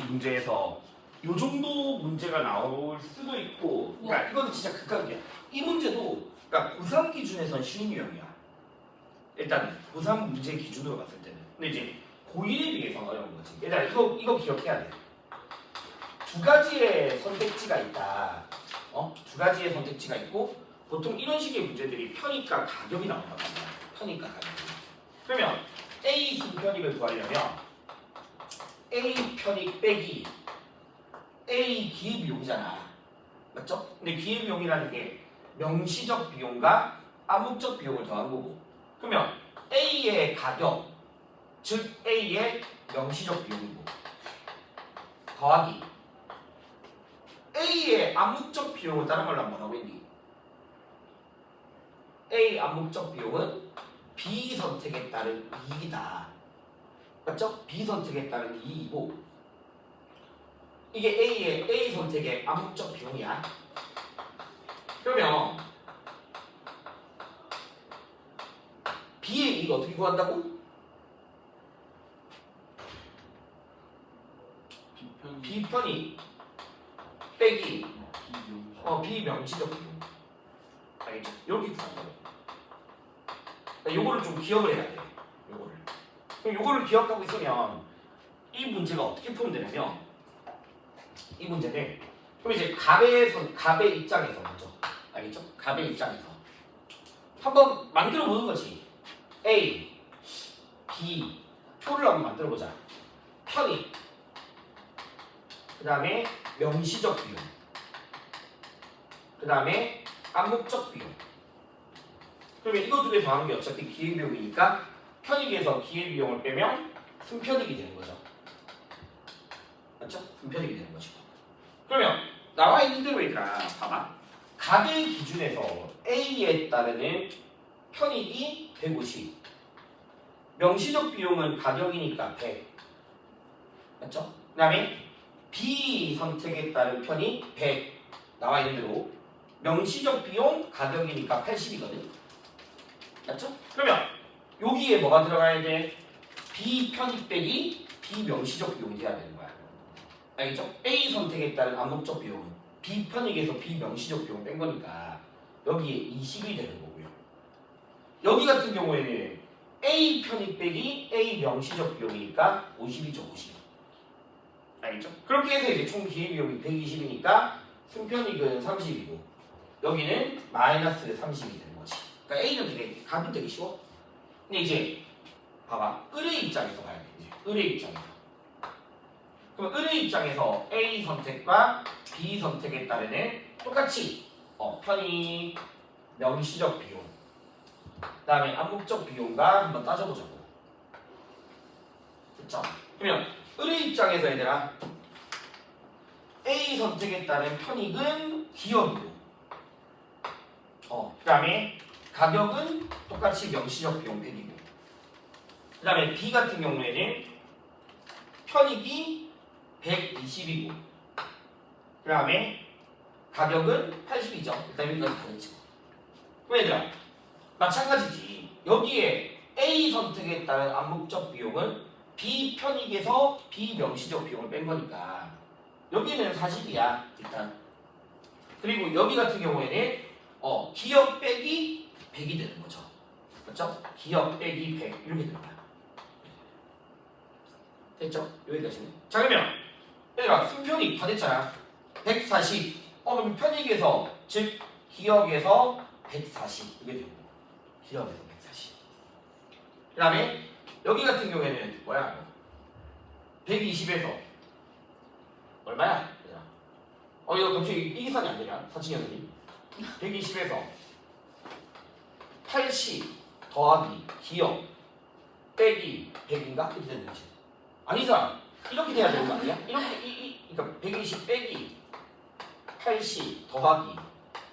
문제에서 요 정도 문제가 나올 수도 있고, 그러니까 이거는 진짜 극악이야. 이 문제도 그러니까 고3 기준에선 쉬운 유형이야. 일단 고3 문제 기준으로 봤을 때는. 근데 이제 고1에 비해서 어려운 거지. 일단 이거 기억해야 돼. 두 가지의 선택지가 있다. 두 가지의 선택지가 있고 보통 이런 식의 문제들이 편익과 가격이 나온단 말이야. 편익과 가격. 그러면 A 순편익을 구하려면 A 편익 빼기 A 기회비용이잖아. 맞죠? 근데 기회비용이라는 게 명시적 비용과 암묵적 비용을 더한 거고, 그러면 A의 가격, 즉 A의 명시적 비용이고 더하기 A의 암묵적 비용을 다른 말로 한번 하고 있니? A 암묵적 비용은 B 선택에 따른 이익이다. 맞죠? B 선택에 따른 이익이고 이게 A 선택의 암묵적 비용이야. 그러면 B의 이익 어떻게 구한다고? B편이 빼기 비명시적 비용. 알겠죠? 이렇게 구한다고. 그러니까 요거를 좀 기억을 해야 돼. 요거를. 그럼 요거를 기억하고 있으면 이 문제가 어떻게 풀면 되냐면 이 문제는 그럼 이제 갑의 입장에서 먼저 알겠죠? 갑의 입장에서 한번 만들어 보는 거지. A, B 표를 한번 만들어 보자. 편익, 그 다음에 명시적 비용, 그 다음에 암묵적 비용. 그러면 이거 두 개 더하는 게 어차피 기회비용이니까 편익에서 기회비용을 빼면 순편익이 되는 거죠. 맞죠? 순편익이 되는 것이고. 그러면 나와 있는 대로 얘들아 봐봐. 갑의 기준에서 A에 따르는 편익이 150, 명시적 비용은 가격이니까 100, 맞죠? 그 다음에 B 선택에 따른 편익 100 나와 있는 대로 명시적 비용 가격이니까 80이거든. 맞죠? 그러면 여기에 뭐가 들어가야 돼? B 편익 빼기 B 명시적 비용이 돼야 되는 거야. 알겠죠? A 선택에 따른 암묵적 비용은 B 편익에서 B 명시적 비용 뺀 거니까 여기에 20이 되는 거고요. 여기 같은 경우에는 A 편익 빼기 A 명시적 비용이니까 50이죠, 50. 알겠죠? 그렇게 해서 이제 총 기회비용이 120이니까 순편익은 30이고 여기는 마이너스 30이 되는 거지. 그러니까 A는 되게 가면 되게 쉬워. 근데 이제 봐봐. 을의 입장에서 봐야 돼. 이제 을의 입장에서. 그럼 을의 입장에서 A 선택과 B 선택에 따르는 똑같이 편익, 명시적 비용, 그 다음에 암묵적 비용과 한번 따져보자고. 됐죠? 그러면 을의 입장에서 얘들아 A 선택에 따른 편익은 기업이고 그 다음에 가격은 똑같이 명시적 비용 빼기고 그 다음에 B 같은 경우에는 편익이 120이고 그 다음에 가격은 80이죠. 일단 여기까지 다 됐지. 그럼 얘들아 마찬가지지. 여기에 A 선택에 따른 암묵적 비용은 B 편익에서 B 명시적 비용을 뺀 거니까 여기는 40이야 일단. 그리고 여기 같은 경우에는 기업 빼기 100이 되는 거죠. 맞죠? 기업 빼기 100 이렇게 되는 거야. 됐죠? 여기까지는. 자 그러면 얘들아 순편익 다 됐잖아. 140. 그럼 편익에서 즉 기업에서 140 이게 되는 거야. 기업에서 140. 그 다음에 여기 같은 경우에는 뭐야? 120에서 얼마야? 이거 갑자기 이 계산이 안 되냐? 사칭형이 120에서 80 더하기 기업 빼기 100인가? 이렇게 되는 거지. 아니잖아. 이렇게 돼야 되는 거 아니야? 이렇게 그러니까 120 빼기 80 더하기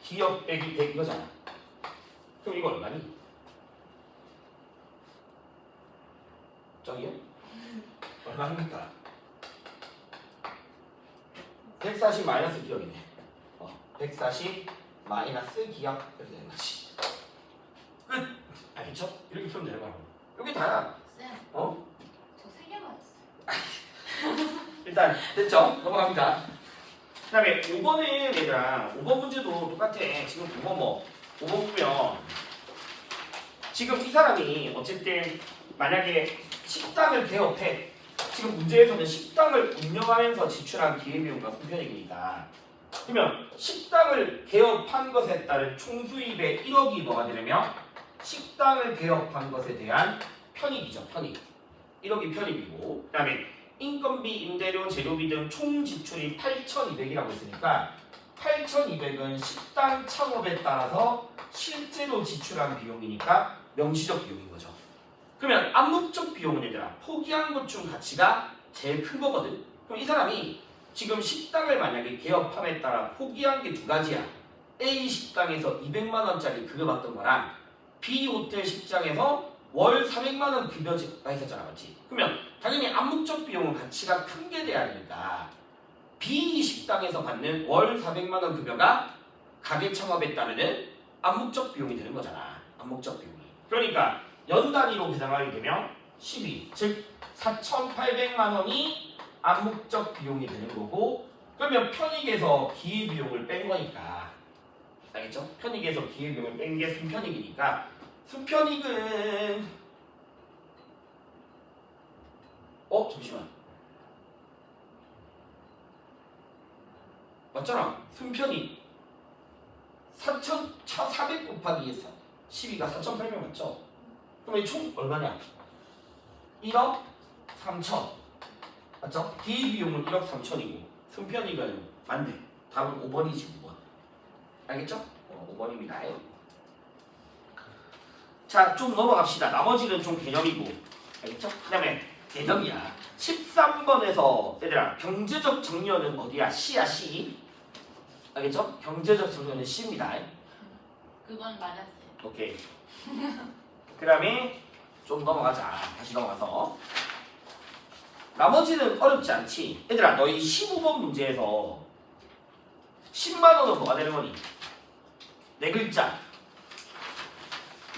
기업 빼기 100 이거잖아. 그럼 이거 얼마니? 저기요? 얼마입니까? 140 마이너스 기억이네. 140 마이너스 기억 이렇게 되는 거지. 끝. 알겠죠? 이렇게 풀면 되는 거라고. 여기 다야. 쌤, 어? 저 3개 맞았어요. 일단 됐죠? 넘어갑니다. 그 다음에 5번은 얘들아 5번 문제도 똑같아. 지금 5번 보면 지금 이 사람이 어쨌든 만약에 식당을 개업해. 지금 문제에서는 식당을 운영하면서 지출한 기회비용과 손편익이니까 그러면 식당을 개업한 것에 따른 총수입의 1억이 뭐가 되냐면 식당을 개업한 것에 대한 편익이죠. 편익. 1억이 편익이고 그 다음에 인건비, 임대료, 재료비 등 총 지출이 8,200이라고 했으니까 8,200은 식당 창업에 따라서 실제로 지출한 비용이니까 명시적 비용인 거죠. 그러면 암묵적 비용은 얘들아 포기한 것 중 가치가 제일 큰 거거든. 그럼 이 사람이 지금 식당을 만약에 개업함에 따라 포기한 게 두 가지야. A 식당에서 200만 원짜리 급여 받던 거랑 B 호텔 식장에서 월 400만 원 급여가 있었잖아, 맞지? 그러면 당연히 암묵적 비용은 가치가 큰 게 돼야 되니까 B 식당에서 받는 월 400만 원 급여가 가게 창업에 따르는 암묵적 비용이 되는 거잖아. 암묵적 비용이. 그러니까 연 단위로 계산하게 되면 12, 즉 4,800만 원이 암묵적 비용이 되는 거고 그러면 편익에서 기회비용을 뺀 거니까 알겠죠? 편익에서 기회비용을 뺀 게 순편익이니까 순편익은 잠시만 맞잖아. 순편익 4,400 곱하기 12가 4,800 맞죠? 그럼 총 얼마냐? 1억 3천 맞죠? 기회비용은 1억 3천이고 순편익은 안 돼. 답은 5번이지 5번. 알겠죠? 5번입니다. 자, 좀 넘어갑시다. 나머지는 좀 개념이고 알겠죠? 그 다음에 개념이야. 13번에서 얘들아 경제적 정렬은 어디야? C야 C. 알겠죠? 경제적 정렬은 C입니다. 그건 맞았어요. 오케이. 그 다음에 좀 넘어가자. 다시 넘어가서 나머지는 어렵지 않지. 얘들아 너희 15번 문제에서 10만 원은 뭐가 되는 거니? 네 글자.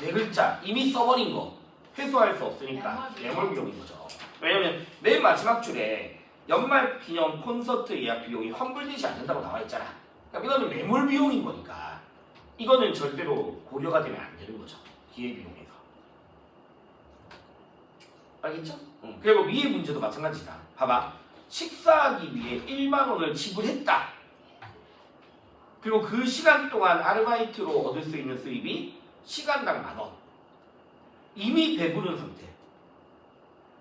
네 글자. 이미 써버린 거. 회수할 수 없으니까 매몰 비용인 거죠. 왜냐면 맨 마지막 줄에 연말 기념 콘서트 예약 비용이 환불되지 않는다고 나와 있잖아. 그러니까 이거는 매몰 비용인 거니까 이거는 절대로 고려가 되면 안 되는 거죠. 기회비용에서. 알겠죠? 그리고 위에 문제도 마찬가지다. 봐봐. 식사하기 위해 1만 원을 지불했다. 그리고 그 시간 동안 아르바이트로 얻을 수 있는 수입이 시간당 10,000원. 이미 배부른 상태.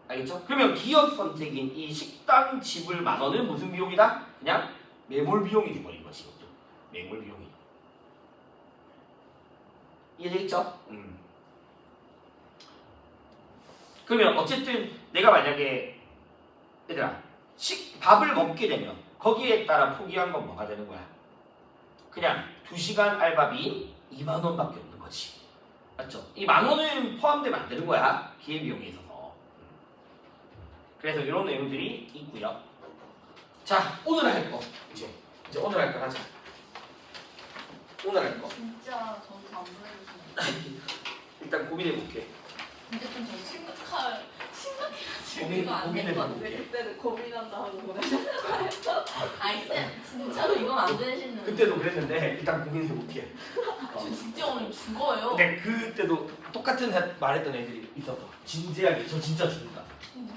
알겠죠? 그러면 기업 선택인 이 식당 지불 10,000원은 무슨 비용이다? 그냥 매몰 비용이 돼버린 거지. 이것도. 매몰 비용이. 이해되겠죠? 그러면 어쨌든 내가 만약에 얘들아 밥을 먹게 되면 거기에 따라 포기한 건 뭐가 되는 거야? 그냥 2시간 알바비인 2만 원밖에 없는 거지. 맞죠? 이 10,000원은 포함되면 안 되는 거야. 기회비용에 있어서. 그래서 이런 내용들이 있고요. 자, 오늘 할 거. 이제 오늘 할 거 하자. 오늘 할 거. 진짜 저도 안 보여주시네. 일단 고민해 볼게. 근데 좀 저 심각해가지고 고민- 이거 안 될 것 같아. 고민해볼게. 그때는 고민한다 하고 보내셨어요. 아이 쌤 진짜로 이건 안 되시는. 그때도 그랬는데 일단 고민해 볼게. 저 진짜 오늘 죽어요. 근데 그때도 똑같은 말했던 애들이 있었어. 진지하게 저 진짜 죽는다. 근데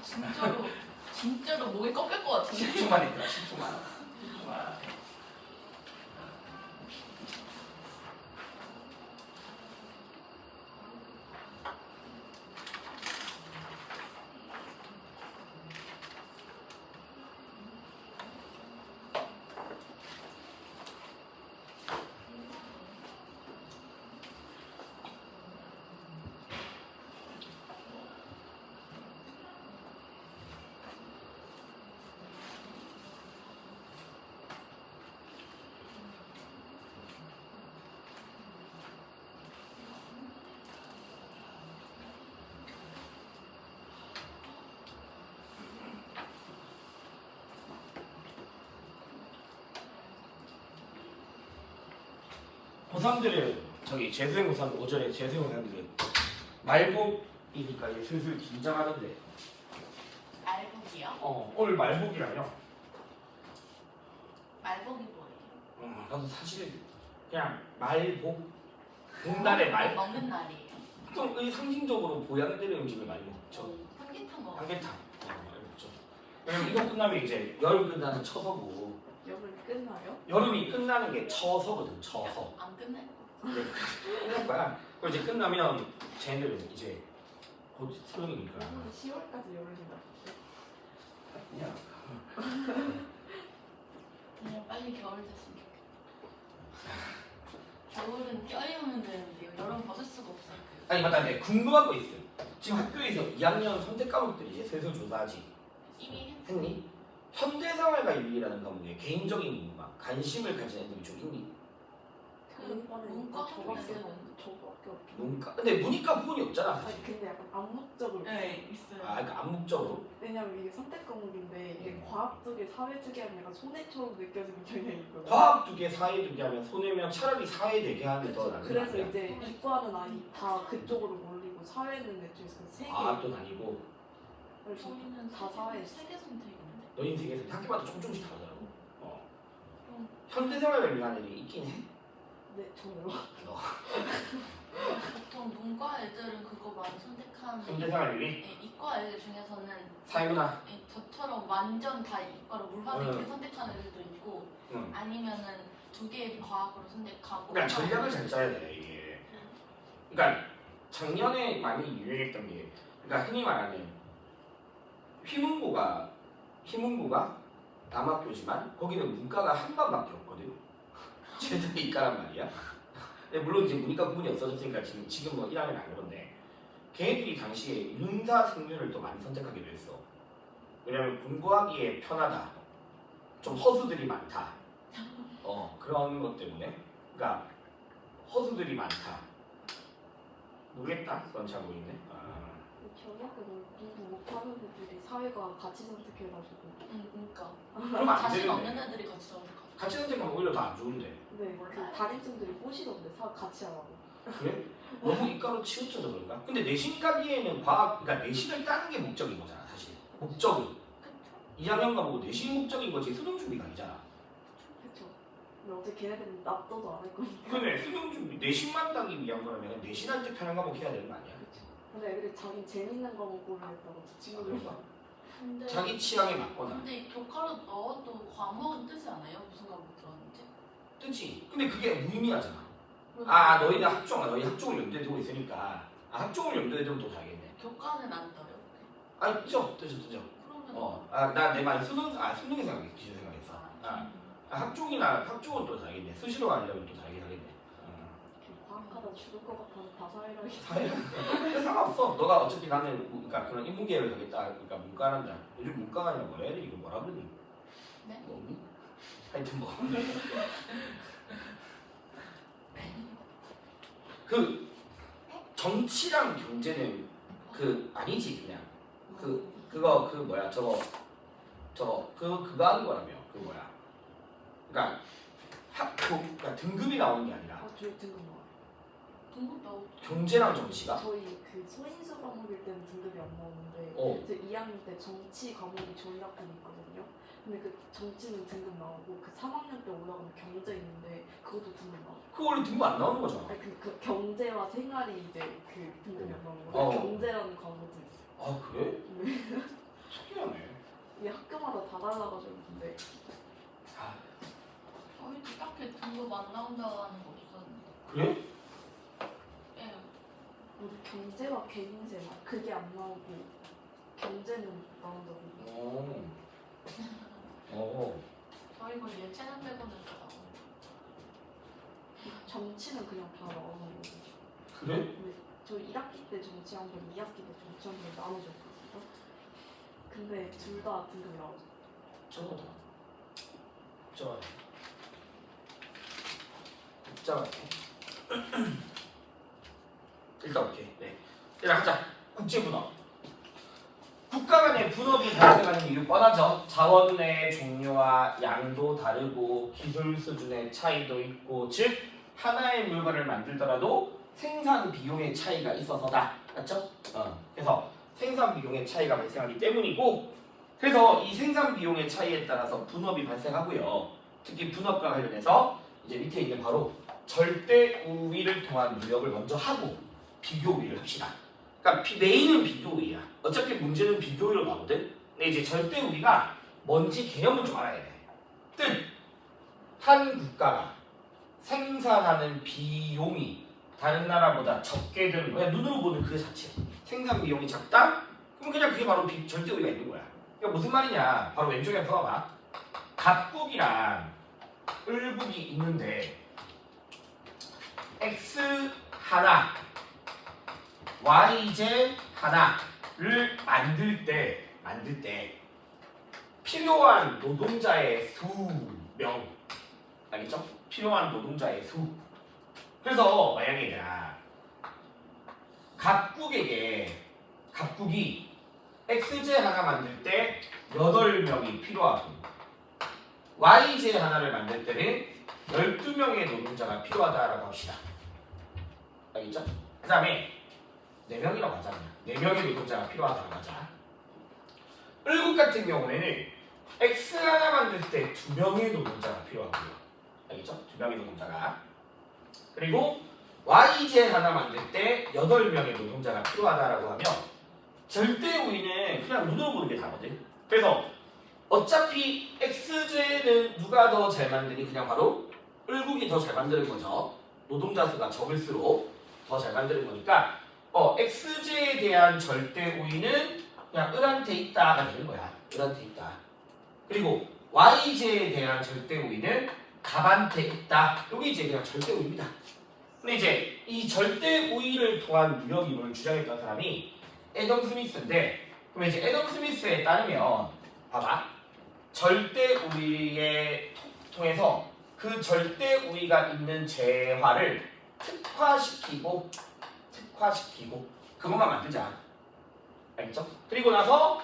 진짜로 목이 꺾일 것 같은데. 10초만 했더라. 10초만. 고3들은 저기 재수생 고3 오전에 재수생 고3들은 말복이니까 이제 슬슬 긴장하는데 알고기요? 오늘 말복이라며 저는 사실 그냥 말복 복날의 말 먹는 날이에요. 보통 이 상징적으로 보양되는 음식을 많이 먹죠. 삼계탕 먹어요. 삼계탕 많이 먹죠. 왜냐면 이거 끝나면 이제 여름 끝나는 처서고 여름 끝나요? 여름이 끝나는 게 처서거든. 처서. 안 끝날 거. 끝난 거야. 그리고 이제 끝나면 쟤네들은 이제 곧 수능이니까. 여름은 10월까지 여름이다. 그냥 그냥 빨리 겨울 됐으면 좋겠다. 겨울은 껴입으면 되는데요. 여름 벗을 수가 없어요. 아니 맞다. 내가 궁금한 거 있어요. 지금 학교에서 2학년 선택 과목들이 이제 슬슬 조사하지. 이미 했니? 현대생활과 윤리라는 과목에 개인적인 궁금함, 관심을 가진 애들이 좀 있니? 문과 저밖에 학교에서는 저밖에 없긴. 문과? 근데 문이과 부분이 없잖아 사실. 아니 근데 약간 암묵적으로. 네 있어요. 아 그러니까 암묵적으로. 왜냐면 이게 선택 과목인데 이게 과학 쪽에 사회 쪽에 하면 약간 손해처럼 느껴지는 경향이 있거든요. 과학 두 개, 사회 두 개 하면 손해면 차라리 사회 네 개 하는 게 더 나은 거 그래서 아니야? 이제 이과는 아니 다 그쪽으로 몰리고 사회는 애초에 세 개. 과학도 다니고 저희는 다 사회. 세계 선택인데. 너희 세계에서 학교마다 조금씩 다르더라고. 현대생활과 윤리하는 애들이 있긴 해. 네 저요. 보통 문과 애들은 그거 많이 선택하는데 현대생활 윤리, 네, 이과 애들 중에서는 사회문화. 네, 저처럼 완전 다 이과로 물화되게 응. 선택하는 애들도 있고 응. 아니면은 두 개의 과학으로 선택하고 그러니까 전략을 잘 짜야 돼 이게. 그러니까 작년에 많이 유행했던 게, 그러니까 흔히 말하는 휘문고가 남학교지만 거기는 문과가 한 반밖에 없거든. 쟤들 이과란 말이야. 근데 물론 이제 문이과 부분이 없어졌으니까 지금 뭐 1학년 안 그런데 걔네들이 당시에 윤사 생물을 더 많이 선택하기로 했어. 왜냐면 공부하기에 편하다. 좀 허수들이 많다. 그런 것 때문에. 그러니까 허수들이 많다. 모르겠다. 그건 잘 모르겠네. 저학교는 공부 못하는 애들이 사회가 같이 선택해가지고. 그러니까 그러면 안 자신 되는데. 없는 애들이 같이 선택하고 같이 선택하면 오히려 더 안 좋은데. 네, 그 담임생들이 꼬시던데 같이 하라고. 그래? 너무 이과로 치우쳐서 그런가? 근데 내신 가기에는 과학, 그러니까 내신을 따는 게 목적인 거잖아 사실. 목적은 그쵸? 2학년 가보고 내신 목적인 거지 수능 준비가 아니잖아. 그쵸. 근데 어차피 걔네들은 납도도 안 할 거니까. 그래 수능 준비 내신만 따기 위한 거라면 내신할 때 편한 과목 해야 되는 거 아니야? 그쵸. 근데 애들이 자기 재밌는 과목 고르겠다고 친구들. 그런가? 근데 자기 취향에 맞거나 근데 교과로 넣어도 과목은 뜨지 않아요? 무슨 과목 들었는지? 뜨지. 근데 그게 무의미하잖아. 그러니까 너희는 너희 학종을 염두에 두고 있으니까 학종을 염두에 두면 또 다르겠네. 교과는 안 떠요? 뜨죠. 그러면 내 말은 수능에 생각해. 기준 생각했어. 학종은 또 다르겠네. 수시로 하려면 또 다르게 하겠네. 과학하다 죽을 것 같아서 다 사회라기. 사회 상관없어. 너가 어차피 나는 그러니까 그런 인문계를 가겠다. 그러니까 문과란다. 요즘 문과가 아니라 뭐라 해야 돼? 이거 뭐라 그러니? 네? 뭐니? 하여튼 뭐. 그 정치랑 경제는 아니지 그냥 그거 뭐야 그거 하는 거라며 그러니까 그러니까 등급이 나오는 게 아니라 저희 등급 나와요. 등급 나오고 경제랑 정치가 저희 그 소인수 과목일 때는 등급이 안 나오는데 제 2학년 때 정치 과목이 저희 학교에 있거든요. 근데 그 정치는 등급 나오고 그 3학년 때 올라가면 경제 있는데 그것도 등급 나와요. 그거 원래 등급 안 나오는 거잖아. 아니 그 경제와 생활이 이제 그 등급이 안 나오는 거예요. 경제라는 과목도 있어요. 아 그래? 네. 특이하네. 이게 학교마다 다 달라가지고 근데 저희도 딱히 등급 안 나온다는 거 없었는데 그래? 예. 우리 경제와 개인생활 그게 안 나오고 경제는 나온다고. 저희 뭐 예체능 빼고는 다 나오고 정치는 그냥 다 나오는 거죠. 그래? 근데 저 1학기 때 정치 한 번, 2학기 때 정치 한 번 나눠줬거든요. 근데 둘 다 등급이 나오죠. 저거다. 복잡하네. 일단 오케이. 네. 일단 하자. 국제분업. 국가 간의 분업이 발생하는 이유 뻔하죠. 자원의 종류와 양도 다르고 기술 수준의 차이도 있고, 즉 하나의 물건을 만들더라도 생산 비용의 차이가 있어서다. 맞죠? 그래서 생산 비용의 차이가 발생하기 때문이고, 그래서 이 생산 비용의 차이에 따라서 분업이 발생하고요. 특히 분업과 관련해서 이제 밑에 있는 바로 절대 우위를 통한 무역을 먼저 하고 비교 우위를 합시다. 그러니까 메인은 비교 우위야. 어차피 문제는 비교 우위로 나오거든. 근데 이제 절대 우위가 뭔지 개념을 좀 알아야 돼. 뜻! 한 국가가 생산하는 비용이 다른 나라보다 적게 드는 거야. 눈으로 보는 그 자체. 생산 비용이 작다? 그럼 그냥 그게 바로 절대 우위가 있는 거야. 그러니까 무슨 말이냐? 바로 왼쪽에 써봐. 갑국이랑 을국이 있는데 x 하나, yj 하나를 만들 때 필요한 노동자의 수명 알겠죠? 필요한 노동자의 수. 그래서 만약에 내가 갑국이 xj 하나 만들 때 8명이 필요하고 yj 하나를 만들 때는 12명의 노동자가 필요하다라고 합시다. 알겠죠? 그 다음에 4명이라고 하잖아요. 4명의 노동자가 필요하다고 하자. 을국 같은 경우에는 x 하나 만들 때 2명의 노동자가 필요하고요. 알겠죠? 2명의 노동자가. 그리고 yj 하나 만들 때 8명의 노동자가 필요하다라고 하면 절대 우위는 그냥 눈으로 보는 게 다거든. 그래서 어차피 xj는 누가 더 잘 만드니? 그냥 바로 을국이 더 잘 만드는 거죠. 노동자 수가 적을수록 더 잘 만드는 거니까 xj에 대한 절대 우위는 그냥 을한테 있다가 되는 거야. 을한테 있다. 그리고 yj에 대한 절대 우위는 갑한테 있다. 이게 이제 그냥 절대 우위입니다. 근데 이제 이 절대 우위를 통한 무역 이론을 주장했던 사람이 애덤 스미스인데, 그럼 이제 애덤 스미스에 따르면 봐봐. 절대 우위에 통해서 그 절대 우위가 있는 재화를 특화시키고 그것만 만들자. 알겠죠? 그리고 나서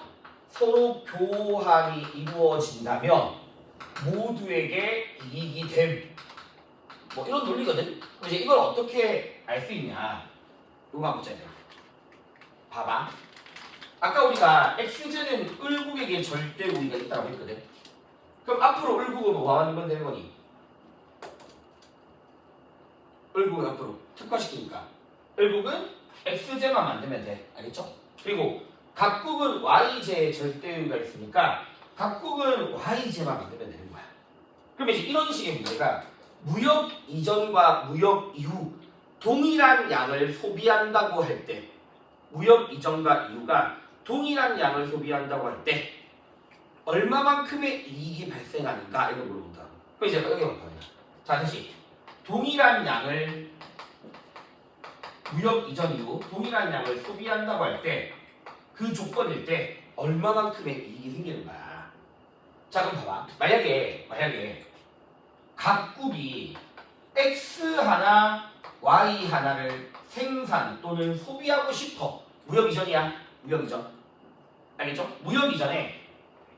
서로 교환이 이루어진다면 모두에게 이익이 됨. 뭐 이런 논리거든. 그럼 이제 이걸 어떻게 알 수 있냐? 이거만 보자. 봐봐. 아까 우리가 xj는 을국에게 절대 우위가 있다고 했거든. 그럼 앞으로 을국은 뭐 하는 건 되는 거니? 을국을 앞으로 특화시키니까 을국은 xj만 만들면 돼. 알겠죠? 그리고 갑국은 yj의 절대 우위가 있으니까 갑국은 yj만 만들면 되는 거야. 그럼 이제 이런 식의 문제가 무역 이전과 무역 이후 동일한 양을 소비한다고 할 때, 무역 이전과 이후가 동일한 양을 소비한다고 할 때 얼마만큼의 이익이 발생하는가 이걸 물어본다. 그럼 이제 여기 볼까요? 자, 다시 동일한 양을 무역 이전 이후 동일한 양을 소비한다고 할 때 그 조건일 때 얼마만큼의 이익이 생기는 거야. 자, 그럼 봐봐. 만약에 각국이 x 하나, y 하나를 생산 또는 소비하고 싶어. 무역 이전이야. 무역 이전. 알겠죠? 무역 이전에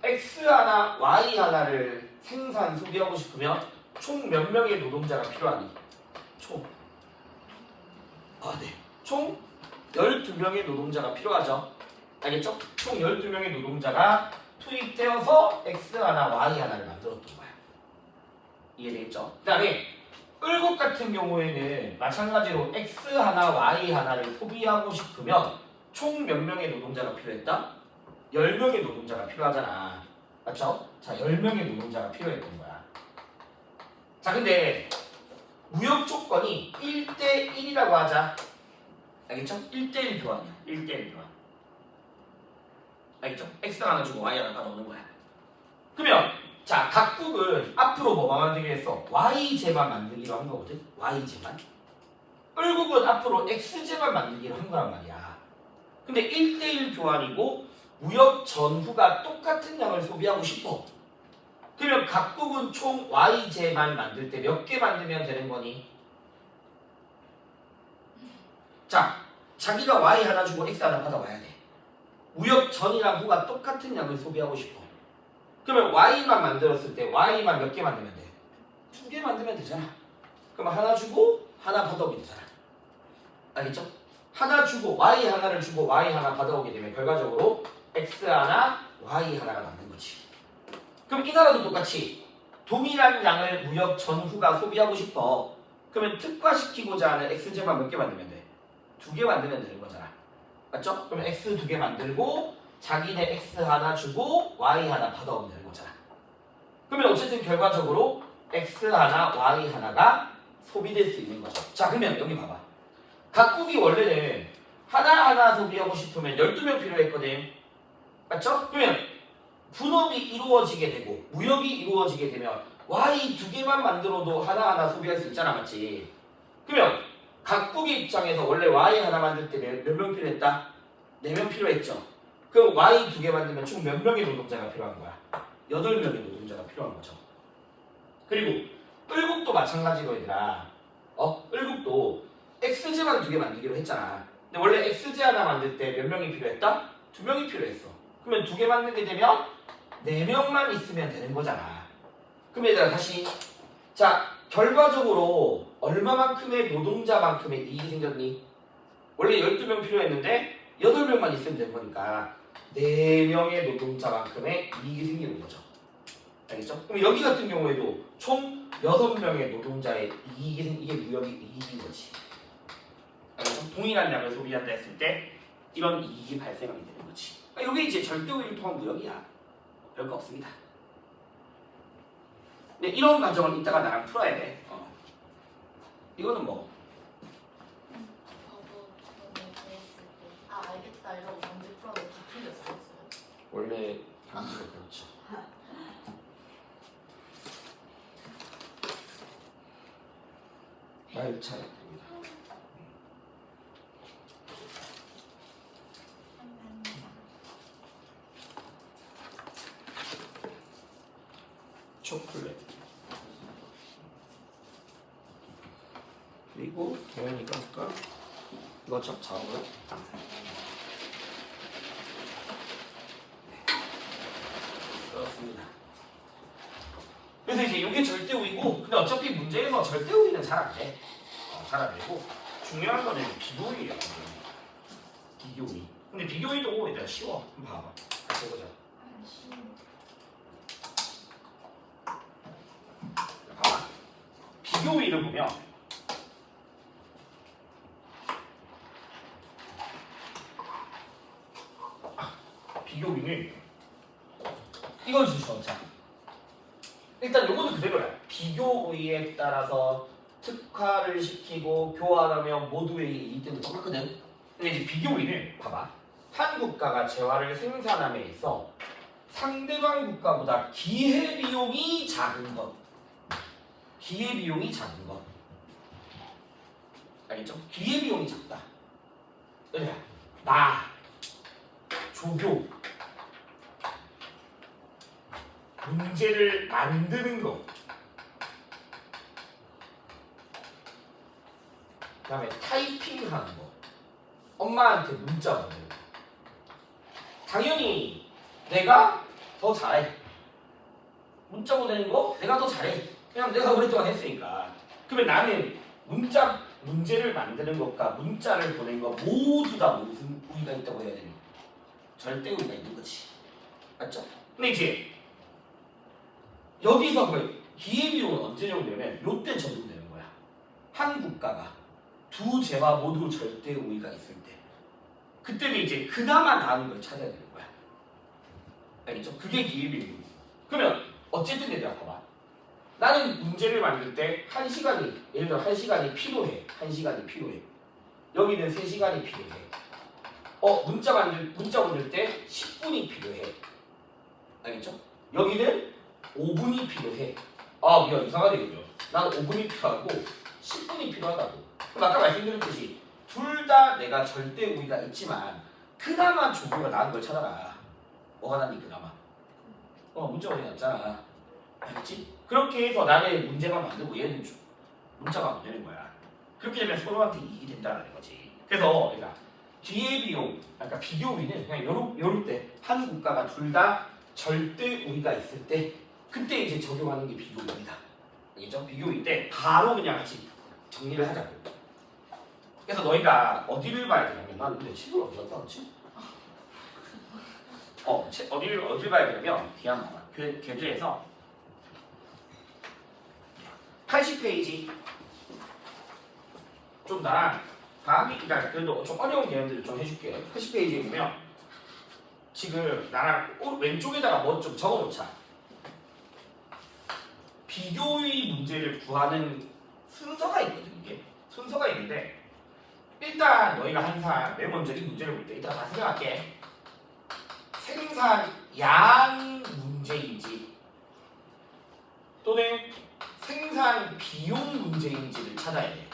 x 하나, y 하나를 생산, 소비하고 싶으면 총 몇 명의 노동자가 필요하니? 총 12명의 노동자가 필요하죠. 알겠죠? 총 12명의 노동자가 투입되어서 x 하나, y 하나를 만들었던 거야. 이해되겠죠? 그 다음에 을국 같은 경우에는 마찬가지로 x 하나, y 하나를 소비하고 싶으면 총 몇 명의 노동자가 필요했다? 10명의 노동자가 필요하잖아. 맞죠? 자, 10명의 노동자가 필요했던 거야. 자, 근데 무역 조건이 1대1이라고 하자. 알겠죠? 1대1 교환이야. 1대1 교환. 알겠죠? x 하나 주고 y 하나 받아오는 거야. 그러면 자, 각국은 앞으로 뭐만 만들기로 했어? y제만 만들기로 한 거거든? y제만. 을국은 앞으로 x제만 만들기로 한 거란 말이야. 근데 1대1 교환이고 무역 전후가 똑같은 양을 소비하고 싶어. 그러면 각국은 총 y제만 만들 때 몇 개 만들면 되는 거니? 자, 자기가 y 하나 주고 x 하나 받아와야 돼. 무역 전이랑 후가 똑같은 양을 소비하고 싶어. 그러면 y만 만들었을 때 y만 몇 개 만들면 돼? 2개 만들면 되잖아. 그럼 하나 주고 하나 받아오게 되잖아. 알겠죠? 하나 주고 y 하나를 주고 y 하나 받아오게 되면 결과적으로 x 하나, y 하나가 남는 거지. 그럼 이 나라도 똑같이 동일한 양을 무역 전후가 소비하고 싶어. 그러면 특화시키고자 하는 X제만 몇 개 만들면 돼? 2개 만들면 되는 거잖아. 맞죠? 그럼 X 2개 만들고 자기네 X 하나 주고 Y 하나 받아오면 되는 거잖아. 그러면 어쨌든 결과적으로 X 하나, Y 하나가 소비될 수 있는 거죠. 자, 그러면 여기 봐봐. 각국이 원래는 하나하나 소비하고 싶으면 12명 필요했거든. 맞죠? 그러면 분업이 이루어지게 되고 무역이 이루어지게 되면 Y 2개만 만들어도 하나하나 소비할 수 있잖아. 맞지? 그러면 각국의 입장에서 원래 Y 하나 만들 때 몇 명 필요했다? 4명 필요했죠. 그럼 Y 2개 만들면 총 몇 명의 노동자가 필요한 거야? 8명의 노동자가 필요한 거죠. 그리고 을국도 마찬가지로 얘들아. 을국도 X제만 2개 만들기로 했잖아. 근데 원래 X제 하나 만들 때 몇 명이 필요했다? 2명이 필요했어. 그러면 2개 만들게 되면 4명만 있으면 되는 거잖아. 그럼 얘들아 다시 자 결과적으로 얼마만큼의 노동자만큼의 이익이 생겼니? 원래 12명 필요했는데 8명만 있으면 되는 거니까 4명의 노동자만큼의 이익이 생기는 거죠. 알겠죠? 그럼 여기 같은 경우에도 총 6명의 노동자의 이익이 이게 무역의 이익인 거지. 알겠죠? 동일한 양을 소비한다 했을 때 이런 이익이 발생하게 되는 거지. 이게 이제 절대우위를 통한 무역이야. 별거 없습니다. 근데 이런 과정을 이따가 나랑 풀어야 돼. 이거는 뭐 아 알겠다 이러고 먼저 풀어도 다 틀렸어요. 원래 강의가 그렇죠. 말 잘했습니다. 초콜릿. 그리고 도현이가 아까 이거 잡아요. 그렇습니다. 그래서 이제 이게 절대우이고, 근데 어차피 문제에서 절대우이는 잘 안 돼. 잘 안 되고 중요한 거는 비교우이야. 비교우이. 근데 비교우이도 일단 쉬워. 한번 봐봐. 같이 해보자. 봐봐. 비교우이를 보면 비교우이는 이걸 주셔. 자, 일단 요거는 그대로야. 비교우이에 따라서 특화를 시키고 교환하면 모두의 이익 때문에 똑같거든. 근데 이제 비교우이는 봐봐. 한 국가가 재화를 생산함에 있어 상대방 국가보다 기회비용이 작은 것. 기회비용이 작은 것. 알겠죠? 기회비용이 작다. 그러니까 나, 조교, 문제를 만드는 거. 그 다음에 타이핑하는 거. 엄마한테 문자 보내는 거. 당연히 내가 더 잘해. 문자 보내는 거 내가 더 잘해. 그냥 내가 오랫동안 했으니까. 그러면 나는 문제를 만드는 것과 문자를 보낸 거 모두 다 무슨 우위가 있다고 해야 되니? 절대 우위가 있는 거지. 맞죠? 근데 이제 여기서 그 기회비용은 언제 적용되면 요때 적용되는 거야. 한 국가가 두 재화 모두 절대 우위가 있을 때 그때는 이제 그나마 나은 걸 찾아야 되는 거야. 알겠죠? 그게 기회비용이고. 그러면 어쨌든 얘들아 봐봐. 나는 문제를 만들 때 1시간이 예를 들어 1시간이 필요해. 1시간이 필요해. 여기는 3시간이 필요해. 문자 만들 때 10분이 필요해. 알겠죠? 여기는 5분이 필요해. 미안 이상하네 그죠? 나는 5분이 필요하고 10분이 필요하다고. 그럼 아까 말씀드렸듯이 둘 다 내가 절대 우위가 있지만 그나마 조교가 나은 걸 찾아라. 뭐가 낫니 그나마? 문자가 어디 났잖아. 알겠지? 그렇게 해서 나는 문제만 만들고 얘는 문자가 보내는 거야. 그렇게 되면 서로한테 이익이 된다는 거지. 그래서 내가 기회비용, 그러니까 비교우위는 그냥 요럴 때 한 국가가 둘 다 절대 우위가 있을 때 그때 이제 적용하는 게 비교우위다. 알겠죠? 비교우위 때 바로 그냥 같이 정리를 하자고. 그래서 너희가 어디를 봐야 되냐면 나는 근데 책을 어디 갔다 왔지? 어디를 봐야 되냐면 뒤에 한번 봐봐. 교재에서 80페이지. 좀 나랑 그러니까 그래도 좀 어려운 개념들을 좀 해줄게. 80페이지에 보면 지금 나랑 왼쪽에다가 뭐 좀 적어놓자. 비교의 문제를 구하는 순서가 있거든. 이게 순서가 있는데 일단 너희가 항상 맨 먼저 이 문제를 볼 때 일단 다 생각할게. 생산량 문제인지 또는 생산 비용 문제인지를 찾아야 돼.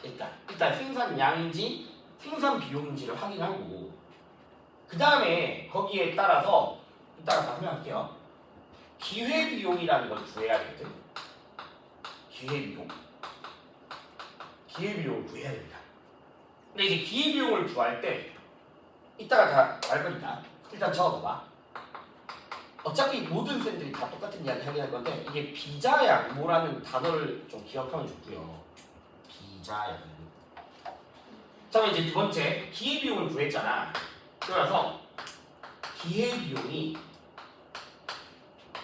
일단 생산량인지 생산 비용인지를 확인하고 그 다음에 거기에 따라서 이따가 다 설명할게요. 기회비용이라는 걸 구해야 되거든. 기회비용을 구해야 됩니다. 근데 이제 기회비용을 구할 때 이따가 다 알 거니까 일단 적어봐봐. 어차피 모든 쌤들이 다 똑같은 이야기 하긴 할 건데 이게 비자양모라는 단어를 좀 기억하면 좋고요. 비자양모. 자, 그럼 이제 두 번째 기회비용을 구했잖아. 그래서 기회비용이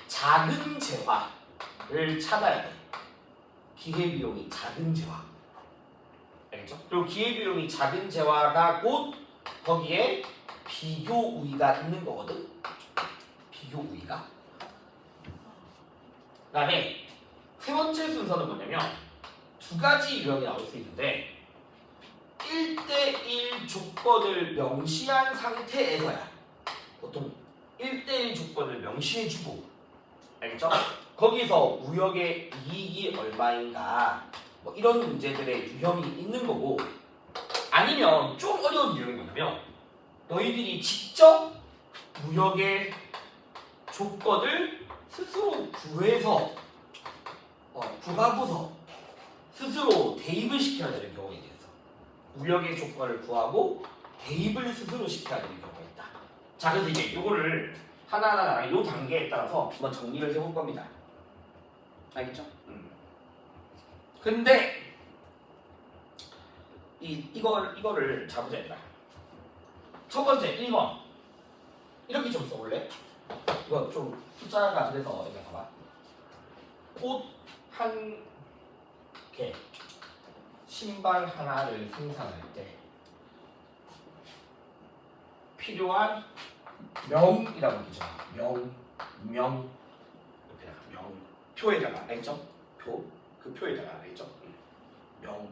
작은 재화를 찾아야 돼. 기회비용이 작은 재화. 알겠죠? 그리고 기회비용이 작은 재화가 곧 거기에 비교우위가 있는 거거든. 비교우위가. 그 다음에 세 번째 순서는 뭐냐면 두 가지 유형이 나올 수 있는데 1대1 조건을 명시한 상태에서야 보통 1대1 조건을 명시해주고 알겠죠? 거기서 우역의 이익이 얼마인가 뭐 이런 문제들의 유형이 있는 거고 아니면 좀 어려운 유형이 뭐냐면 너희들이 직접 무역의 조건을 스스로 구해서 구하고서 스스로 대입을 시켜야 되는 경우에 대해서 무역의 조건을 구하고 대입을 스스로 시켜야 되는 경우가 있다. 자, 그래서 이제 이거를 하나하나 이 단계에 따라서 한번 정리를 해볼 겁니다. 알겠죠? 근데 이거를 잡으자 얘들아. 첫 번째 1번 이렇게 좀 써볼래? 이거 좀 숫자가 그래서 여기 봐봐. 옷 한 개, 신발 하나를 생산할 때 필요한 명이라고 기죠. 명 이렇게 명 표에다가 알겠죠? 그 표에다가 알겠죠? 명.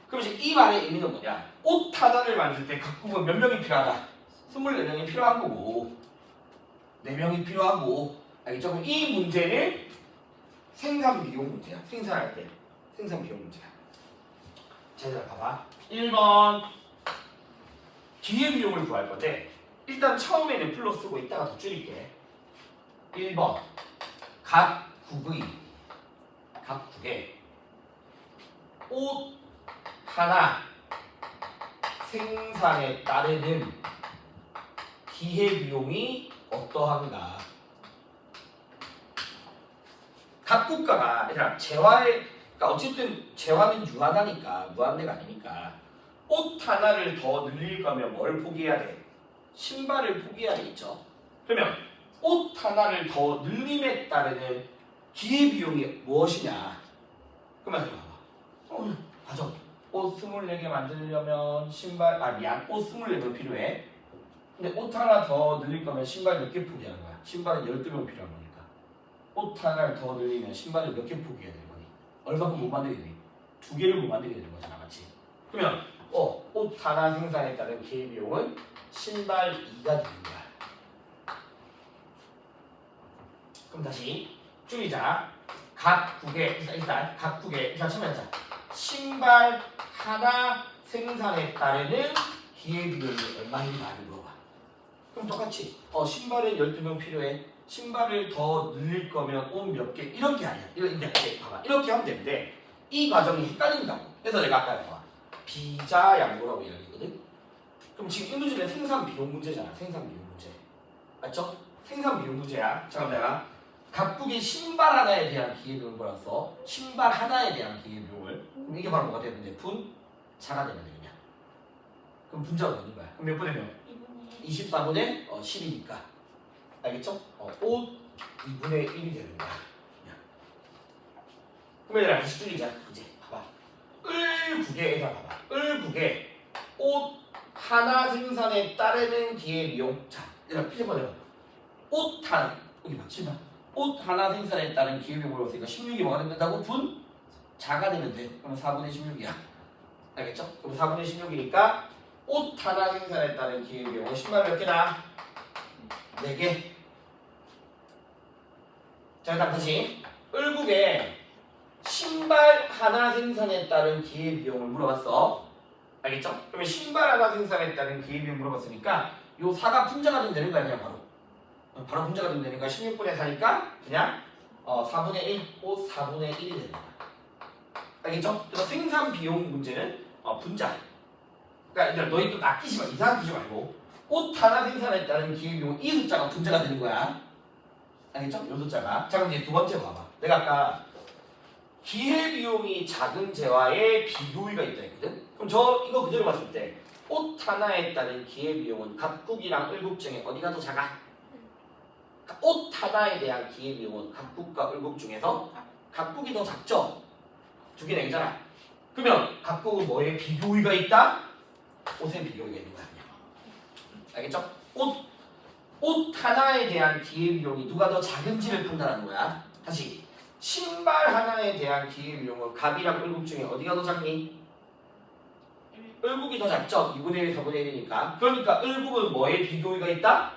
그럼 이제 이 말의 의미는 뭐냐? 옷 하나를 만들 때 각국은 몇 명이 필요하다? 24명이 필요한 거고 4명이 필요하고 알겠죠? 그럼 이 문제는 생산 비용 문제야. 생산할 때 생산 비용 문제야. 자, 얘들아 봐봐. 1번 기회비용을 구할 건데 일단 처음에는 풀로 쓰고 이따가 더 줄일게. 1번 각국의 옷 하나 생산에 따르는 기회비용이 어떠한가. 각 국가가 얘들아 재화의 그러니까 어쨌든 재화는 유한하니까 무한대가 아니니까 옷 하나를 더 늘릴 거면 뭘 포기해야 돼? 신발을 포기해야 되겠죠. 그러면 옷 하나를 더 늘림에 따르는 기회비용이 무엇이냐? 그러면 봐봐. 가정. 옷 24개 만들려면 옷 24명 필요해. 근데 옷 하나 더 늘릴 거면 신발 몇 개 포기하는 거야? 신발은 12명 필요한 거니까. 옷 하나를 더 늘리면 신발을 몇 개 포기해야 되는 거니? 얼마큼 못 만들게 되니? 2개를 못 만들게 되는 거잖아, 맞지? 그러면 옷 하나 생산에 따른 기회비용은 신발 2가 되는 거야. 그럼 다시 줄이자. 일단 처음에 하자. 신발 하나 생산에 따르는 기회비용이 얼마인가를 물어봐. 그럼 똑같이 신발에 12명 필요해. 신발을 더 늘릴 거면 옷 몇 개 이런 게 아니야. 이렇게 봐봐. 이렇게 하면 되는데 이 과정이 헷갈린다고. 그래서 내가 아까 봐봐. 비자양보라고 이야기거든. 그럼 지금 이 문제는 생산 비용 문제잖아. 생산 비용 문제. 맞죠? 생산 비용 문제야. 자, 그럼 내가 각국의 신발 하나에 대한 기회비용을 벌었어. 신발 하나에 대한 기회비용을. 그럼 이게 바로 뭐가 되는데 분자가 되면 되느냐. 그럼 분자가 되는 거야. 그럼 몇 분의 몇? 24분의 10이니까. 알겠죠? 옷 2분의 1이 되는 거야. 그러면 얘들아 다시 줄이자. 이제 봐봐. 을국에다 봐봐. 을국에 옷 하나 생산에 따르는 기회비용. 자, 얘들아 피제만 해봐. 옷 하나 여기 봐. 7번. 옷 하나 생산에 따른 기회비용을 물었으니까 16이 뭐가 된다고? 분 자가 되면 돼. 그럼 4분의 16이야. 알겠죠? 그럼 4분의 16이니까 옷 하나 생산에 따른 기회비용은 신발 몇 개다? 4개. 자, 그다음 다시 을국에 신발 하나 생산에 따른 기회비용을 물어봤어. 알겠죠? 그러면 신발 하나 생산에 따른 기회비용 물어봤으니까 요 4가 분자가 되면 되는 거야. 그냥 바로 분자가 되면 되는 거야. 16분의 4니까 그냥 4분의 1, 옷 4분의 1이 되는 거야. 알겠죠? 그래서 생산 비용 문제는 분자. 그러니까 너희 또 낚이지 마. 이상한 기지 말고 옷 하나 생산에 따른 기회비용 이 숫자가 분자가 되는 거야. 알겠죠? 요 숫자가. 자, 그럼 이제 두 번째 봐봐. 내가 아까 기회비용이 작은 재화에 비교의가 있다 했거든? 그럼 이거 그대로 봤을 때 옷 하나에 따른 기회비용은 갑국이랑 을국 중에 어디가 더 작아? 그러니까 옷 하나에 대한 기회비용은 갑국과 을국 중에서 갑국이 더 작죠? 두 개 내잖아. 그러면 갑국은 뭐에 비교의가 있다? 옷에 비교의가 있는 거야. 그냥. 알겠죠? 옷 하나에 대한 기회비용이 누가 더 작은지를 판단하는 거야. 다시 신발 하나에 대한 기회비용은 갑이랑 을국 중에 어디가 더 작니? 을국이 더 작죠? 2분의 1, 4분의 1이니까. 그러니까 을국은 뭐에 비교의가 있다?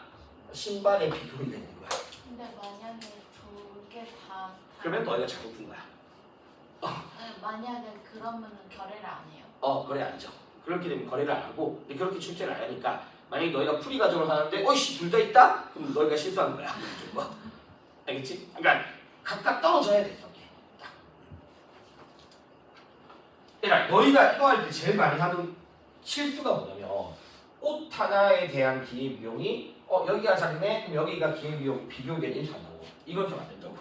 신발에 비교의가 있는 거야. 근데 만약에 두 개 다 그러면 너희가 잘못 푼 거야. 만약에 그러면은 거래를 안 해요. 거래 안 하죠. 그렇게 되면 거래를 안 하고 그렇게 출제를 안 하니까 만약에 너희가 풀이 과정을 하는데 어이씨 둘 다 있다? 그럼 너희가 실수한 거야. 알겠지? 그러니까 각각 떨어져야 돼. 이렇게. 그러니까 너희가 이거 할 때 제일 많이 하는 실수가 뭐냐면 옷 하나에 대한 기회비용이 여기가 작네? 그럼 여기가 기회비용 비교견이 1 한다고. 이걸 좀 안 된다고.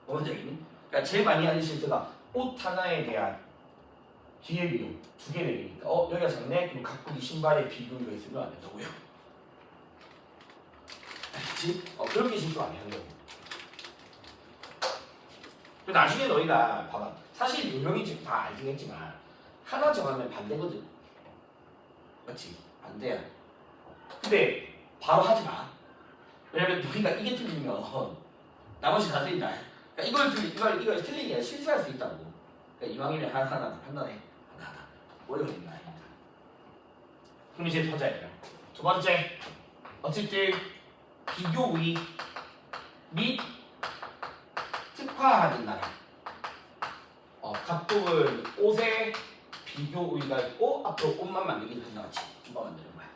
뭔지 알겠니? 그러니까 제일 많이 하는 실수가 옷 하나에 대한 기회비용 2개 내기니까 여기가 작네? 그럼 각국이 신발에 비교가 있으면 안 된다고요. 알겠지? 그렇게 실수 많이 하는 거고. 나중에 너희가 봐봐. 사실 유명인지 다 알긴 했지만 하나 정하면 반대거든. 맞지? 반대야. 근데 바로 하지 마. 왜냐면 너희가 이게 틀리면 나머지 다 틀린다. 그러니까 이걸 틀린 게 아니라 실수할 수 있다고. 그러니까 이왕이면 하나 판단해. 하나. 오래 걸리는 거 아닙니다. 그럼 이제 보자. 두 번째. 어쨌든 비교의 및 특화하는 나라. 갑국은 옷에 비교의가 있고 앞으로 옷만 만들기 전에 같이 옷만 만드는 거야.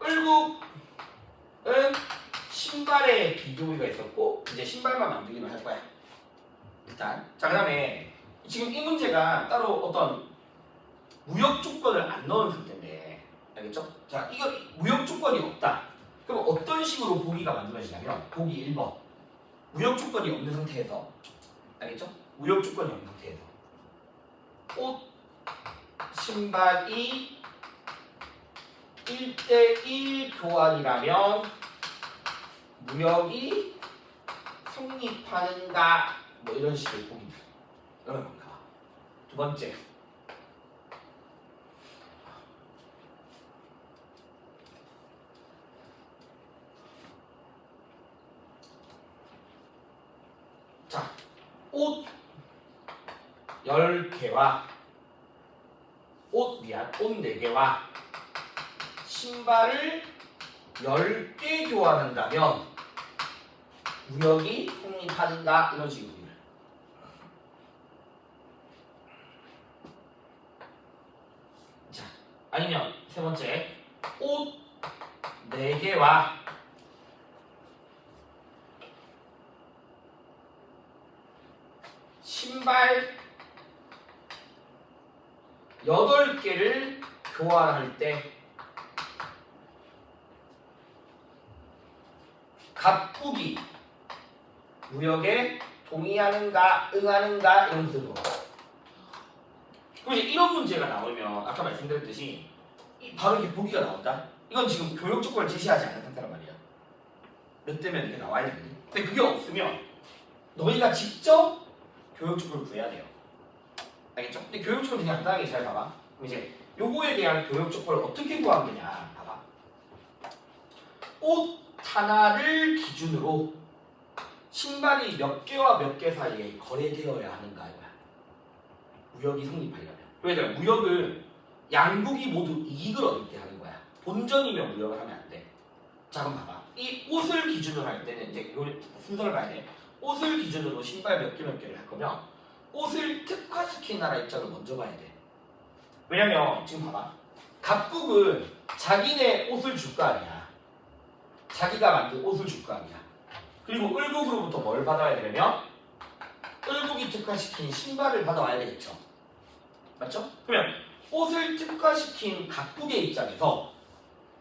을국은 신발에 비교의가 있었고 이제 신발만 만들기만 할 거야. 일단 자 그다음에 지금 이 문제가 따로 어떤 무역 조건을 안 넣은 상태인데 알겠죠? 자 이거 무역 조건이 없다. 그럼 어떤 식으로 보기가 만들어지냐면 보기 1번 무역 조건이 없는 상태에서 알겠죠? 무역 조건이 없는 상태에서 옷, 신발이 1대1 교환이라면 무역이 성립하는가 뭐 이런 식의 보기입니다. 이런 겁니다. 두 번째 자, 옷 10개와 옷 4개와 신발을 10개 교환한다면 무역이 성립하는가 이런 식입니다. 자, 아니면 세 번째 옷 4개와 신발 8개를 교환할 때 갑국이 무역에 동의하는가 응하는가 이런 것을 물어봐. 그럼 이제 이런 문제가 나오면 아까 말씀드렸듯이 바로 이렇게 보기가 나온다. 이건 지금 교육 조건을 제시하지 않은 상태란 말이야. 몇 대면 이렇게 나와야 되거든. 근데 그게 없으면 너희가 직접 교역적으로 구해야 돼요. 알겠죠? 근데 교역적으로 그냥 간단하게 잘 봐봐. 그럼 이제 요거에 대한 교역적으로 어떻게 구하는 거냐 봐봐. 옷 하나를 기준으로 신발이 몇 개와 몇 개 사이에 거래되어야 하는가 이거야. 무역이 성립하려면. 왜냐면 무역은 양국이 모두 이익을 얻을 때 하는 거야. 본전이면 무역을 하면 안 돼. 자 그럼 봐봐. 이 옷을 기준으로 할 때는 이제 요 순서를 봐야 돼. 옷을 기준으로 신발 몇 개를 할 거면 옷을 특화시킨 나라 입장을 먼저 봐야 돼. 왜냐면 지금 봐봐. 각국은 자기네 옷을 줄 거 아니야. 자기가 만든 옷을 줄 거 아니야. 그리고 을국으로부터 뭘 받아야 되냐면 을국이 특화시킨 신발을 받아와야 되겠죠. 맞죠? 그러면 옷을 특화시킨 각국의 입장에서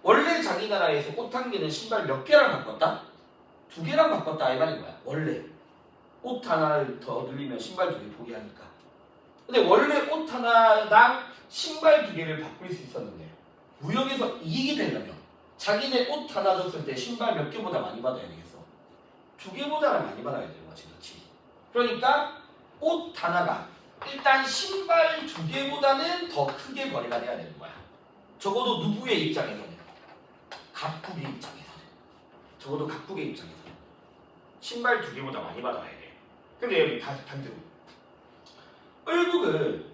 원래 자기 나라에서 옷 한 개는 신발 몇 개랑 바꿨다? 2개랑 바꿨다 이 말인 거야. 원래 옷 하나를 더 늘리면 신발 2개 포기하니까. 근데 원래 옷 하나당 신발 2개를 바꿀 수 있었는데 무역에서 이익이 되려면 자기네 옷 하나 줬을 때 신발 몇 개보다 많이 받아야 되겠어. 2개보다는 많이 받아야 되는 거지, 그렇지? 그러니까 옷 하나가 일단 신발 2개보다는 더 크게 거래가 돼야 되는 거야. 적어도 누구의 입장에서는? 각국의 입장에서는. 적어도 각국의 입장에서는. 신발 2개보다 많이 받아야 돼. 근데 여기 다시 반대로. 을국은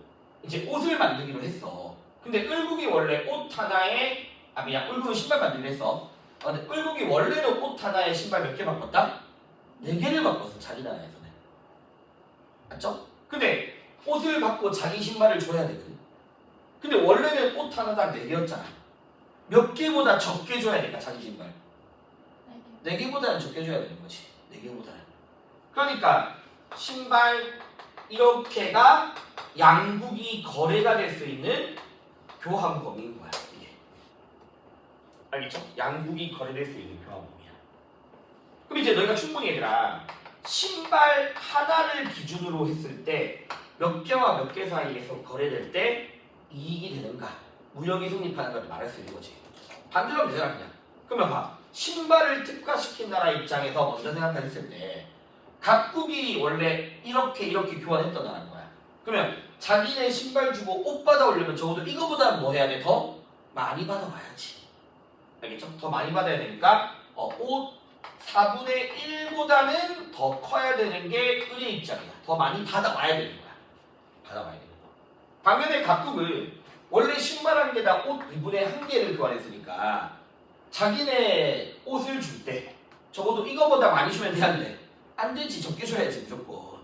이제 옷을 만들기로 했어. 근데 을국이 원래 옷 하나에 을국은 신발 만들기로 했어. 근데 을국이 원래는 옷 하나에 신발 몇 개 바꿨다? 4개를 바꿨어, 자기 나라에서는. 맞죠? 근데 옷을 받고 자기 신발을 줘야 되거든. 근데 원래는 옷 하나당 4개였잖아. 몇 개보다 적게 줘야 되니까 자기 신발. 4개보다는 적게 줘야 되는 거지. 4개보다는. 그러니까 신발 이렇게가 양국이 거래가 될 수 있는 교환 범위인 거야. 이게. 알겠죠? 양국이 거래될 수 있는 교환 범위야. 그럼 이제 너희가 충분히 얘들아 신발 하나를 기준으로 했을 때 몇 개와 몇 개 사이에서 거래될 때 이익이 되는가? 무역이 성립하는 걸 말할 수 있는 거지. 반대로 하면 되잖아 그냥. 그러면 봐. 신발을 특화시킨 나라 입장에서 먼저 생각했을 때 각국이 원래 이렇게 교환했던 나라인 거야. 그러면 자기네 신발 주고 옷 받아오려면 적어도 이거보다 뭐 해야 돼? 더 많이 받아와야지. 알겠죠? 더 많이 받아야 되니까 옷 4분의 1보다는 더 커야 되는 게 을의 입장이야. 더 많이 받아와야 되는 거야. 받아와야 되는 거. 반면에 각국은 원래 신발 한 개당 옷 2분의 1개를 교환했으니까 자기네 옷을 줄 때 적어도 이거보다 많이 주면 되는데 안 되지. 적게 줘야지 무조건.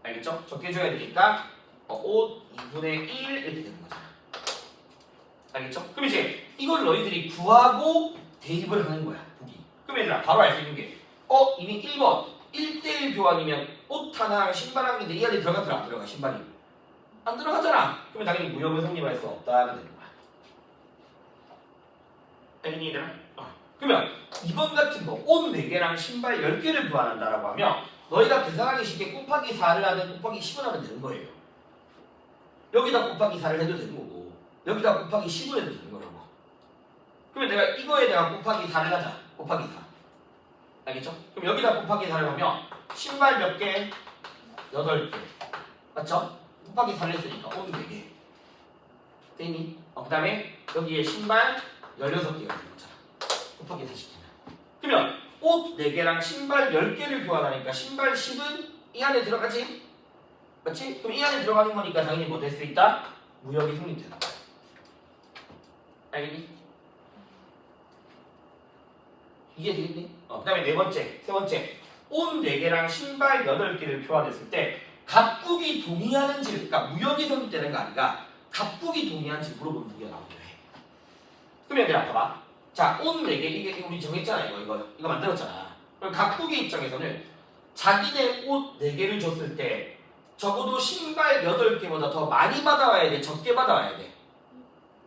알겠죠? 적게 줘야 되니까 옷 2분의 1 이렇게 되는 거잖아. 알겠죠? 그럼 이제 이걸 너희들이 구하고 대입을 하는 거야. 보기. 그럼 얘들아 바로 알 수 있는 게 이미 1번 1대1 교환이면 옷 하나랑 신발 한 개인데 이 안에 들어가더라 안 들어가 신발이? 안 들어가잖아. 그러면 당연히 무역을 성립할 수 없다는 되는 거야. 알겠니 얘들아? 그러면 2번 같은 거 옷 4개랑 신발 10개를 교환한다라고 하면 너희가 계산하기 쉽게 곱하기 4를 하든 곱하기 10을 하면 되는 거예요. 여기다 곱하기 4를 해도 되는 거고 여기다 곱하기 10을 해도 되는 거라고. 그러면 내가 이거에다가 곱하기 4를 하자. 곱하기 4. 알겠죠? 그럼 여기다 곱하기 4를 하면 신발 몇 개? 8개. 맞죠? 곱하기 4를 했으니까 옷 4개. 됐니? 그 다음에 여기에 신발 16개가 되는 거잖아. 곱하기 40개는. 그러면 옷 4개랑 신발 10개를 교환하니까 신발 10은 이 안에 들어가지? 맞지? 그럼 이 안에 들어가는 거니까 당연히 뭐 될 수 있다? 무역이 성립되는 거야. 알겠니? 이게 되겠니? 그 다음에 세 번째 옷 4개랑 신발 8개를 교환했을 때 각국이 동의하는지, 그러니까 무역이 성립되는 거 아니라 각국이 동의하는지 물어보는 무기가 나오기로 해. 그러면 얘들아 봐봐. 자, 옷 4개 이게 우리 정했잖아. 이거 만들었잖아. 그럼 각국의 입장에서는 자기네 옷 4개를 줬을 때 적어도 신발 8개보다 더 많이 받아와야 돼? 적게 받아와야 돼?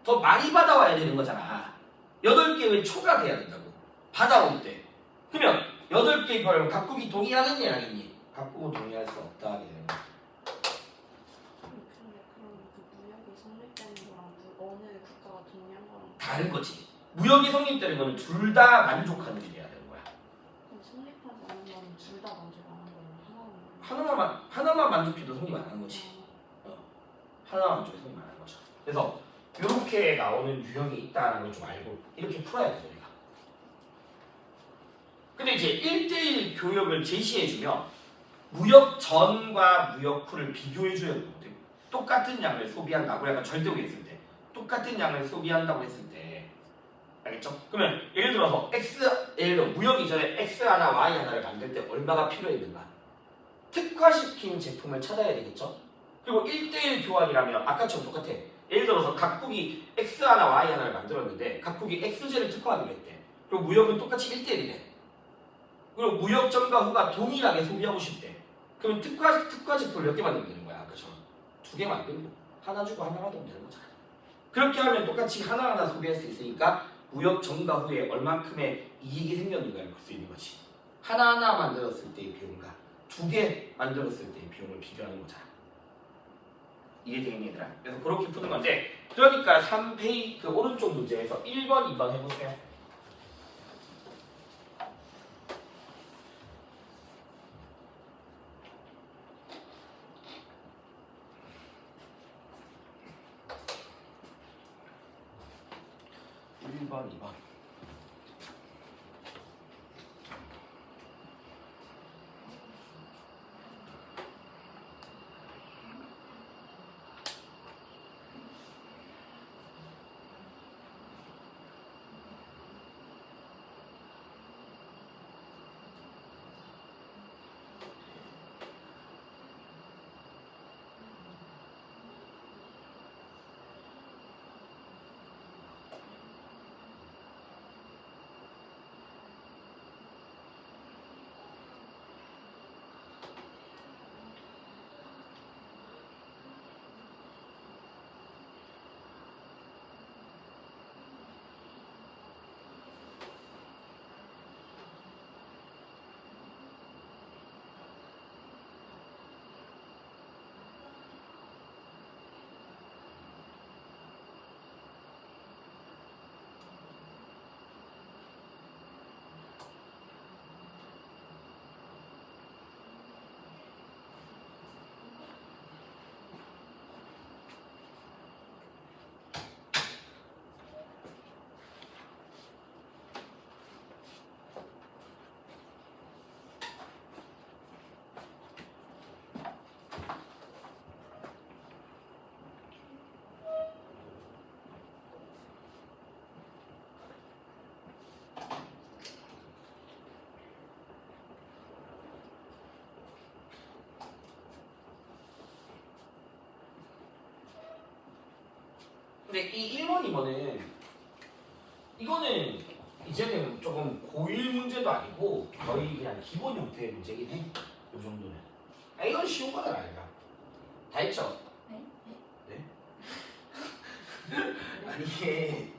더 많이 받아와야 되는 거잖아. 8개의 초가 돼야 된다고. 받아올 때. 그러면 8개 결 각국이 동의하겠니 아니겠니? 각국은 동의할 수 없다 하게 되는 거야. 근데 그럼 그 무역이 성립되는 거랑 어느 국가가 동의한 거랑 다른 거지. 무역이 성립되는 거는 둘 다 만족하는 일이 돼야 되는 거야. 그럼 성립하지 않은 건 둘 다 만족 안 하는 거는 하나는 하나만 만족해도 성립 안 하는 거지. 하나만 만족해도 성립 안 하는 거죠. 그래서 이렇게 나오는 유형이 있다는 걸 좀 알고 이렇게 풀어야 돼요, 우리가. 근데 이제 1대1 교역을 제시해주면 무역 전과 무역 후를 비교해줘야 되거든요. 똑같은 양을 소비한다고 약간 절대로 했을 때 똑같은 양을 소비한다고 했을 때 알겠죠? 그러면 예를 들어서 예를 들어 무역 이전에 X 하나 Y 하나를 만들 때 얼마가 필요했는가? 특화시킨 제품을 찾아야 되겠죠? 그리고 1대1 교환이라면 아까처럼 똑같아. 예를 들어서 각국이 X 하나 Y 하나를 만들었는데 각국이 X제를 특화하기로 했대. 그리고 무역은 똑같이 1대1이래. 그리고 무역 전과 후가 동일하게 소비하고 싶대. 그러면 특화 제품을 몇 개 만들면 되는 거야? 그렇죠? 2개 만들고 하나 주고 하나 받으면 되는 거잖아. 그렇게 하면 똑같이 하나하나 소비할 수 있으니까 무역 전과 후에 얼만큼의 이익이 생겼는가를 볼 수 있는 거지. 하나하나 만들었을 때의 비용과 2개 만들었을 때의 비용을 비교하는 거잖아. 이해되겠니 얘들아? 그래서 그렇게 푸는 건데 그러니까 3페이지 그 오른쪽 문제에서 1번, 2번 해보세요. (1번) (2번) 근데 이 1번, 2번은 이거는 이제는 조금 고일 문제도 아니고 거의 그냥 기본 형태의 문제긴 해. 이 정도는. 이건 쉬운 거는 아니야. 다 했죠? 네? 네? 아니 이게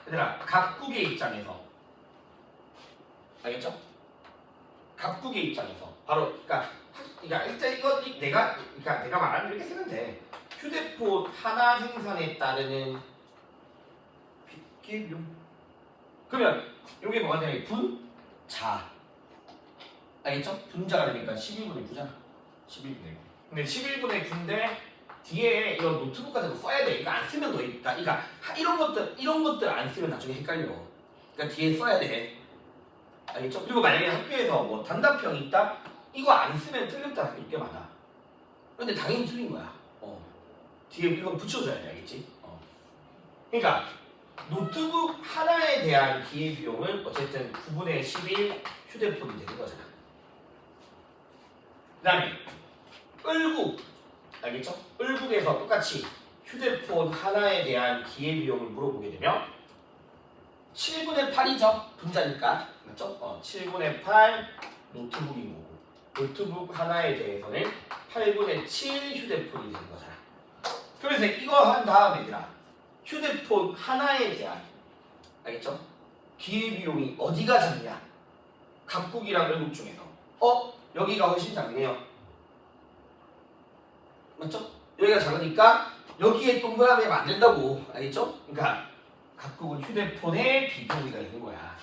얘들아 각국의 입장에서 알겠죠? 각국의 입장에서 바로 그러니까 일단 이거 내가 말하면 이렇게 쓰면 돼. 휴대폰 하나 생산에 따르는 비용. 그러면 이게 뭐가 되냐? 분자. 알겠죠? 분자가 되니까 11분의 9잖아. 11분의 9. 근데 11분의 9인데 뒤에 이런 노트북 같은 거 써야 돼. 이거 안 쓰면 더 있다. 그러니까 이런 것들 안 쓰면 나중에 헷갈려. 그러니까 뒤에 써야 돼. 알겠죠? 그리고 만약에 학교에서 뭐 단답형이 있다? 이거 안 쓰면 틀렸다 학교 꽤 많아. 근데 당연히 틀린 거야. 뒤에 이거 붙여줘야 돼. 알겠지? 그러니까 노트북 하나에 대한 기회비용은 어쨌든 9분의 11 휴대폰이 되는 거잖아. 그 다음에 을국 알겠죠? 을국에서 똑같이 휴대폰 하나에 대한 기회비용을 물어보게 되면 7분의 8이죠. 분자니까 맞죠? 7분의 8 노트북인 거고 노트북 하나에 대해서는 8분의 7 휴대폰이 되는 거잖아. 그래서 이거 한 다음 얘들아 휴대폰 하나에 대한 알겠죠? 기회비용이 어디가 작냐? 각국이랑 을국 중에서 여기가 훨씬 작네요. 맞죠? 여기가 작으니까 여기에 동그라미 만든다고 알겠죠? 그러니까 각국은 휴대폰의 비교비가 있는 거야.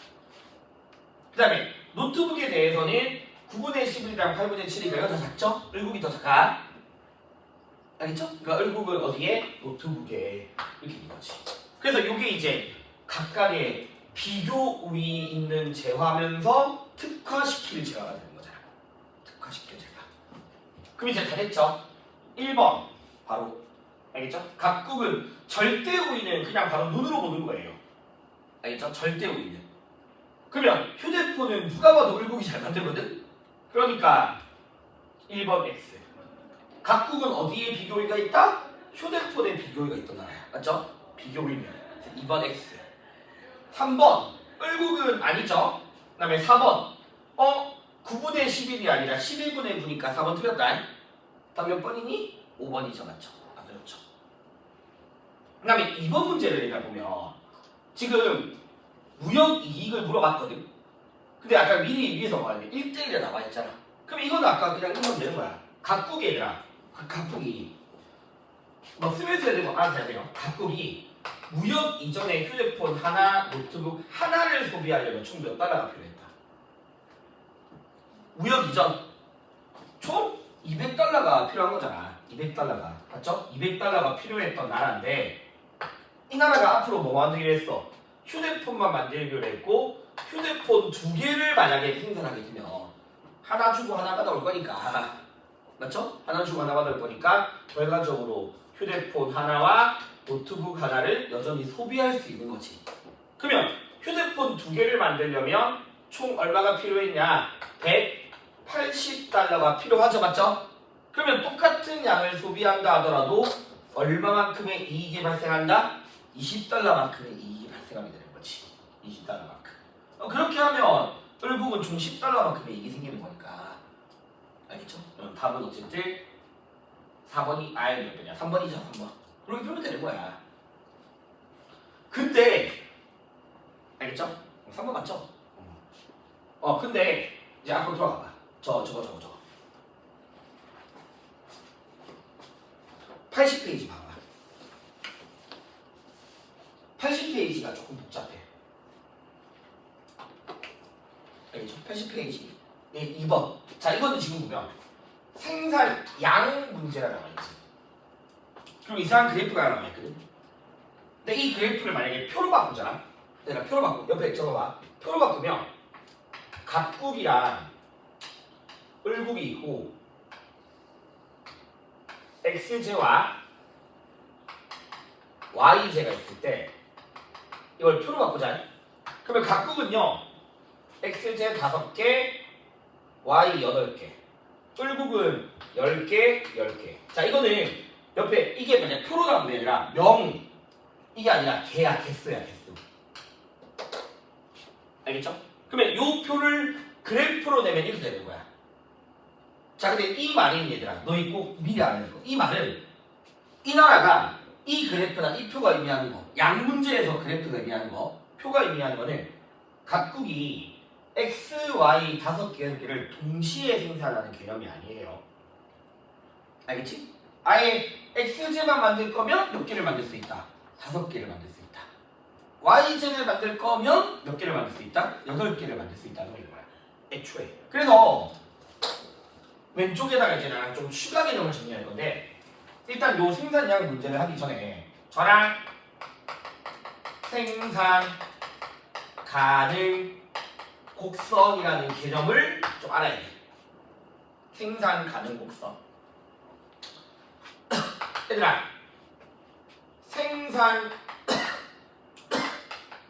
그 다음에 노트북에 대해서는 9분의 11이랑 8분의 7이니까 더 작죠? 을국이 더 작아. 알겠죠? 그러니까 을국은 어디에? 노트북에 이렇게 있는 거지. 그래서 이게 이제 각각의 비교 우위 있는 재화면서 특화시킬 재화가 되는 거잖아. 특화시킬 재화. 그럼 이제 다 됐죠? 1번 바로 알겠죠? 각국은 절대 우위는 그냥 바로 눈으로 보는 거예요. 알겠죠? 절대 우위는. 그러면 휴대폰은 누가 봐도 을국이 잘 만들거든? 그러니까 1번 X. 각국은 어디에 비교우위가 있다? 휴대폰에 비교우위가 있던 나라야. 맞죠? 비교우위면 2번 X. 3번 을국은 아니죠? 그 다음에 4번 9분의 11이 아니라 11분의 9니까 4번 틀렸다. 다음 몇 번이니? 5번이죠. 맞죠? 아 그렇죠. 그 다음에 2번 문제를 내가 보면 지금 무역 이익을 물어봤거든. 근데 아까 미리 위에서 말하는 1대1에 나와 있잖아. 그럼 이건 아까 그냥 이건 되는 거야. 각국이 얘들아. 각국이 뭐 쓰면서 해야 되고 알아서 해야 돼요. 각국이 무역 이전에 휴대폰 하나, 노트북 하나를 소비하려면 총 몇 달러가 필요했다. 무역 이전 총 200달러가 필요한 거잖아. 200달러가 맞죠? 200달러가 필요했던 나라인데 이 나라가 앞으로 뭐 만들기로 했어? 휴대폰만 만들기로 했고 휴대폰 2개를 만약에 생산하게 되면 하나 주고 하나 받아올 거니까 맞죠? 하나 주고 하나 받아올 거니까 결과적으로 휴대폰 하나와 노트북 하나를 여전히 소비할 수 있는 거지. 그러면 휴대폰 2개를 만들려면 총 얼마가 필요했냐? 180달러가 필요하죠. 맞죠? 그러면 똑같은 양을 소비한다 하더라도 얼마만큼의 이익이 발생한다? 20달러만큼의 이익이 발생하게 되는 거지. 20달러만큼. 그렇게 하면 을국은 총 10달러만큼의 이익이 생기는 거니까. 알겠죠? 그럼 답은 어쨌든 4번이 아예 몇 번이야? 3번이죠. 3번. 그렇게 풀면 되는 거야. 근데 알겠죠? 3번 맞죠? 근데 이제 앞으로 돌아가봐. 저거 80페이지 봐봐. 80페이지가 조금 복잡해. 알겠죠? 80페이지 2번. 자 이거는 지금 보면 생산 양 문제가 나와있지. 그리고 이상한 그래프가 나와있거든. 근데 이 그래프를 만약에 표로 바꾸자. 내가 표로 바꾸 옆에 적어봐. 표로 바꾸면 각국이랑 을국이 있고 x제와 y제가 있을 때 이걸 표로 바꾸자. 그러면 각국은요 x제 5개, y 8개, 을국은 10개, 10개. 자 이거는 옆에 이게 만약 표로 나오는 게 아니라 이게 아니라 개야, 개수야, 개수. 알겠죠? 그러면 이 표를 그래프로 내면 이렇게 되는 거야. 자 근데 이 말인 얘들아, 너희 꼭 미리 알아야 거. 이 말은 이 나라가 이 그래프나 이 표가 의미하는 거, 양 문제에서 그래프가 의미하는 거, 표가 의미하는 거는 각국이 x, y 5개를 동시에 생산하는 개념이 아니에요. 알겠지? 아예 x제만 만들 거면 몇 개를 만들 수 있다? 5개를 만들 수 있다. y제를 만들 거면 몇 개를 만들 수 있다? 8개를 만들 수 있다는 거야. 애초에. 그래서 왼쪽에다가 이제 나랑 좀 추가 개념을 정리할 건데 일단 요 생산량 문제를 하기 전에 저랑 생산 가능 곡선이라는 개념을 좀 알아야 돼. 생산 가능 곡선. 얘들아, 생산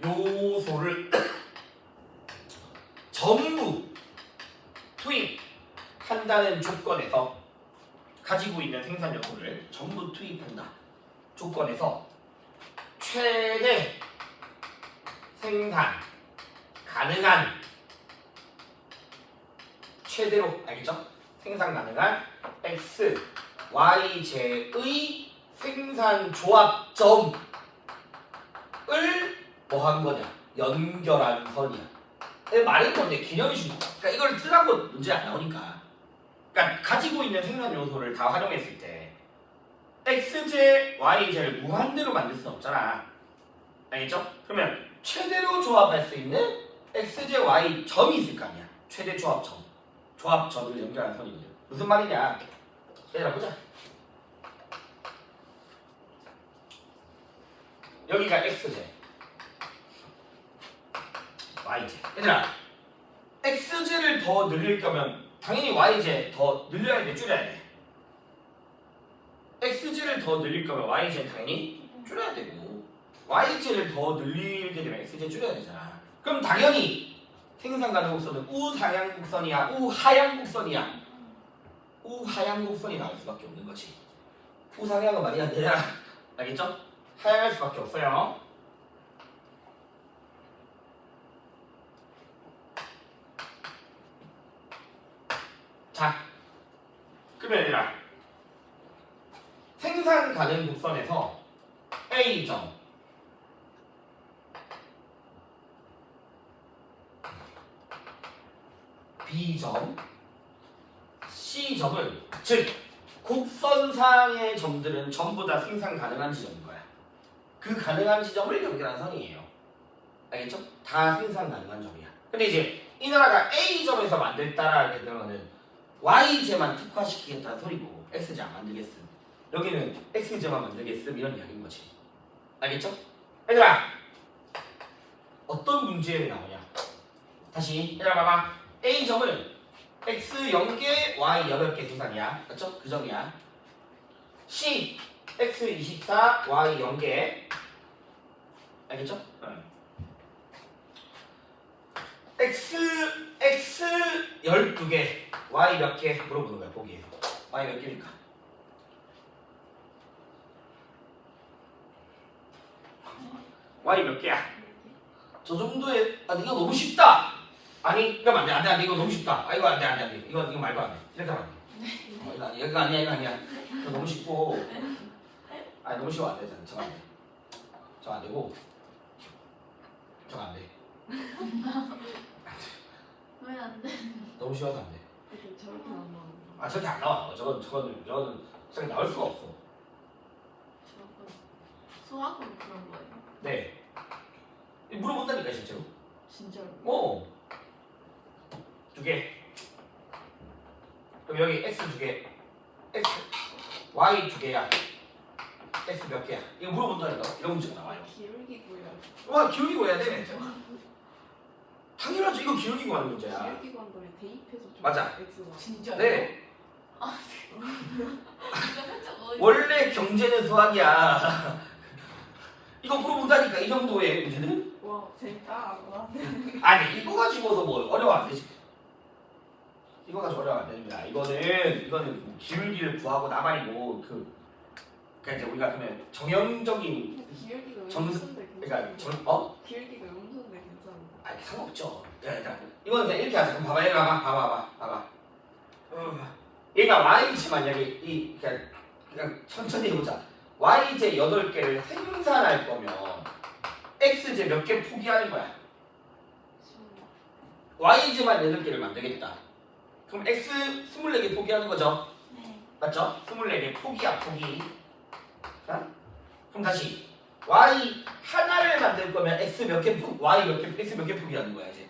요소를 전부 투입한다는 조건에서 가지고 있는 생산 요소를 전부 투입한다 조건에서 최대 생산 가능한 최대로 알겠죠? 생산 가능한 x, y제의 생산 조합점을 뭐 한 거냐? 연결한 선이야. 말인 건데 개념이 중요해. 그러니까 이걸 쓰라고 문제 안 나오니까. 그러니까 가지고 있는 생산 요소를 다 활용했을 때 x제, y제를 무한대로 만들 수는 없잖아. 알겠죠? 그러면 최대로 조합할 수 있는 xj y 점이 있을 거 아니야. 최대 조합점. 조합점을 연결하는 선이거든. 무슨 말이냐? 얘들아 보자. 여기가 xj, yj. 얘들아, xj를 더 늘릴 거면 당연히 yj 더 늘려야 돼, 줄여야 돼. xj를 더 늘릴 거면 yj 당연히 줄여야 되고, yj를 더 늘리게 되면 xj 줄여야 되잖아. 그럼 당연히 생산 가능 곡선은 우상향 곡선이야, 우하향 곡선이야. 우하향 곡선이 나올 수밖에 없는 거지. 우상향은 말이 안 되잖아. 알겠죠? 하향할 수밖에 없어요. 자, 그러면 얘들아, 생산 가능 곡선에서 A점, B점, C점은 즉 곡선상의 점들은 전부 다 생산 가능한 지점인 거야. 그 가능한 지점을 연결한 선이에요. 알겠죠? 다 생산 가능한 점이야. 근데 이제 이 나라가 A점에서 만들다라는 거는 Y제만 특화시키겠다는 소리고 X제 안 만들겠음. 여기는 X제만 만들겠음 이런 이야기인 거지. 알겠죠? 얘들아, 어떤 문제에 나오냐? 다시 얘들아 봐봐. A점은 X 0개, Y 8개 생산이야. 맞죠? 그 점이야. C, X 24, Y 0개. 알겠죠? X 12개, Y 몇 개 물어보는 거야, 보기에서. Y 몇 개일까? Y 몇 개야? 저 정도에, 아, 이거 너무 쉽다! 아니, 이거 안 돼, 안 돼, 이거 너무 쉽다. 아, 이거 안 돼, 안 돼, 안 돼. 이거 말도 안 돼. 이렇게 하면 안 돼. 이거 아니야, 이거 아니야. 이거 너무 쉽고. 아니, 너무 쉬워, 안 돼. 저거 안 돼. 저거 안 되고. 저거 안 돼. 왜 안 돼? 너무 쉬워서 안 돼. 이렇게 저렇게 안 나오는 아, 저렇게 안 나와. 저거는 저렇게 나올 수가 없어. 수학으로 그런 거예요? 네. 물어본다니까, 실제로. 진짜로? 두 개. 그럼 여기 x 두 개, x, y 두 개야. x 몇 개야? 이거 물어본다니까. 이런 문제가 나와요. 기울기고요. 와, 기울이고 해야 돼. 당연하죠. 이거 기울이고 하는 문제야. 기울기고 한 거에 대입해서 좀 맞아. X가. 진짜요? 네. 이거 살짝 원래 경제는 수학이야. 이거 물어본다니까. 이 정도의 문제는? 와 재밌다. 아니, 이거 가지고서 뭐 어려워 안 되지. 이거 가지고 어려워 안 됩니다. 이거는 뭐 기울기를 구하고 나발이고 그러니까 이제 우리가 그러면 정형적인 기울기가 정수- 음수인데 그러니까 괜찮아요. 기울기가 음수인데 괜찮아요. 아니 상관없죠. 그러니까 이거는 그냥 이렇게 하자. 그럼 봐봐, 얘가 봐봐. 얘가 y지만 여기 이 그냥 천천히 해보자. y제 8개를 생산할 거면 x제 몇 개 포기하는 거야. y제만 8개를 만들겠다. 그럼 x 24개 포기하는 거죠. 네. 맞죠? 24개 포기야, 포기. 자? 그럼 다시 y 하나를 만들 거면 x 몇 개 y 몇 개, x 몇 개 포기하는 거야 이제.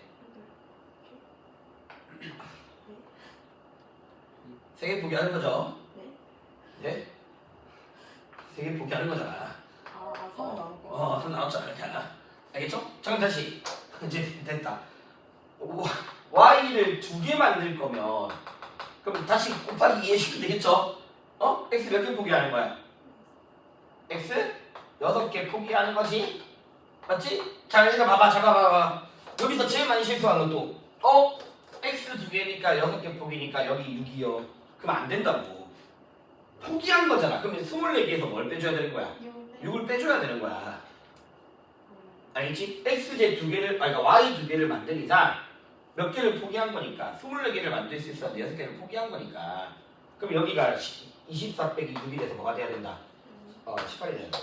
3개 포기하는 거죠. 네? 3개 포기하는 거잖아. 선 나올 거. 선 나왔잖아, 이렇게 하나. 알겠죠? 잠깐 다시. 이제 됐다. y를 2개 만들 거면 그럼 다시 곱하기 2 해주면 되겠죠? x 몇 개 포기하는 거야? x 6개 포기하는 거지? 맞지? 자, 여기서 봐봐. 잠깐 봐봐. 여기서 제일 많이 실수하는 건 또 x 2개니까 6개 포기니까 여기 6이요. 그럼 안 된다고. 포기한 거잖아. 그러면 24개에서 뭘 빼줘야 되는 거야? 6을 빼줘야 되는 거야. 알겠지? xj 2개를, 그러니까 y 2개를 만들기 전 몇 개를 포기한 거니까 24개를 만들 수 있었는데 6개를 포기한 거니까 그럼 여기가 24 빼기 6이 돼서 뭐가 돼야 된다? 18이 돼야 된다.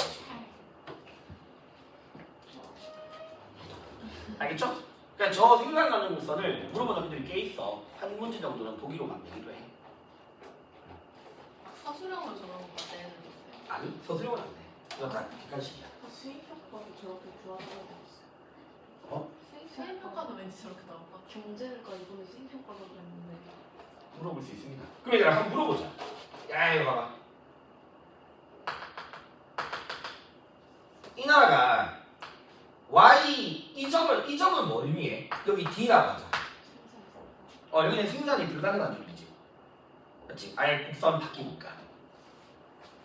알겠죠? 그러니까 저 생각나는 곡선을 물어보는 분들이 꽤 있어. 한 문제 정도는 보기로 만들기도 해. 서술형으로 저런 거 내는 아니, 서술형은 안 돼. 이거 다 객관식이야. 수익 효과도 저렇게 구하는 거 있어요. 수행평가 평가는 왠지 저렇게 나올 것 같아. 경제가 이번에 신평가라고 했는데 물어볼 수 있습니다. 그럼 얘들아 한번 물어보자. 야 이거 봐봐. 이 나라가 Y 이 점은 뭘 의미해? 여기 D라고 하자. 여기는 생산이 불가능한 쪽이지. 그렇지? 아예 곡선 바뀌니까.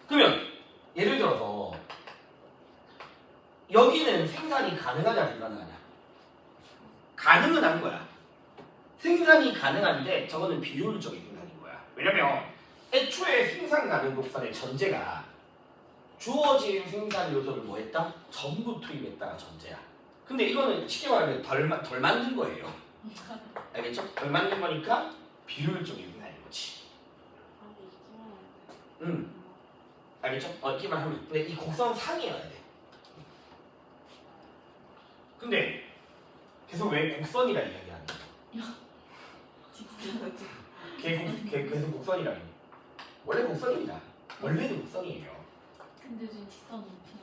그러면 예를 들어서 여기는 생산이 가능하냐 불가능하냐? 가능은 한 거야. 생산이 가능한데 저거는 비효율적인 생산인 거야. 왜냐면 애초에 생산 가능 곡선의 전제가 주어진 생산 요소를 뭐 했다? 전부 투입했다가 전제야. 근데 이거는 쉽게 말하면 덜 만든 거예요. 알겠죠? 덜 만든 거니까 비효율적인 생산인 거지. 알겠죠? 이렇게만 하면. 근데 이 곡선 상이어야 돼. 근데 계속 왜 곡선이라 이야기하는 거야? 계속 곡선이라 해. 원래 곡선입니다. 원래는 곡선이에요. 근데 지금 직선 높이는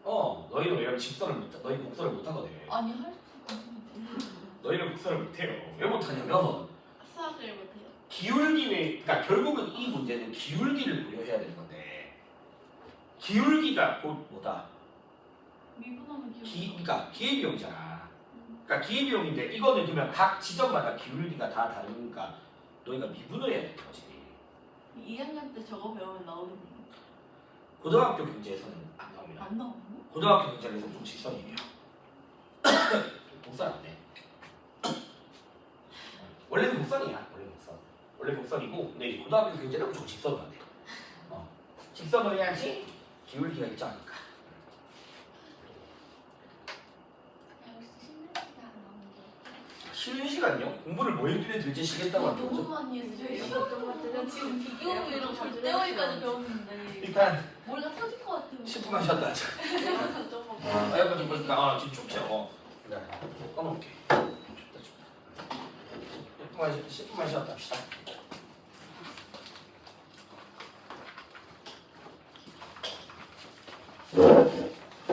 거예요? 너희는 왜냐면 직선을 너희 곡선을 못하거든. 아니 할 수가 없는데. 너희는 곡선을 못해요. 왜 못하냐면 수학을 못해요. 기울기를, 그러니까 결국은 이 문제는 기울기를 고려해야 되는 건데 기울기가 곧 뭐다? 미분하면 그러니까 기회비용이잖아. 그러니까 기회비용인데 이거는 그러면 각 지점마다 기울기가 다 다르니까 너희가 미분을 해야 되는 거지. 2학년 때 저거 배우면 나오겠네요. 고등학교 경제에서는 안 나옵니다. 안 나오나? 고등학교 경제에서는 좀 직선이에요. 곡선 안 돼. 원래는 곡선이야. 원래 곡선이고 근데 이제 고등학교 경제는 무조건 직선으로 안 돼. 직선으로 해야지 기울기가 일정하니까. 쉬는 시간요? 공부를 뭐 해드려 들지시겠다고 하는 너무 거죠? 많이 해주세요. 이것저것 지금 비교율이랑 절대어휘까지 배웠는데 일단 머리가 터질 것 같아요. 10분만 쉬었다 하자. 약간 좀 보니까 지금 춥죠? 그래, 꺼놓을게. 춥다. 10분만 쉬었다 합시다.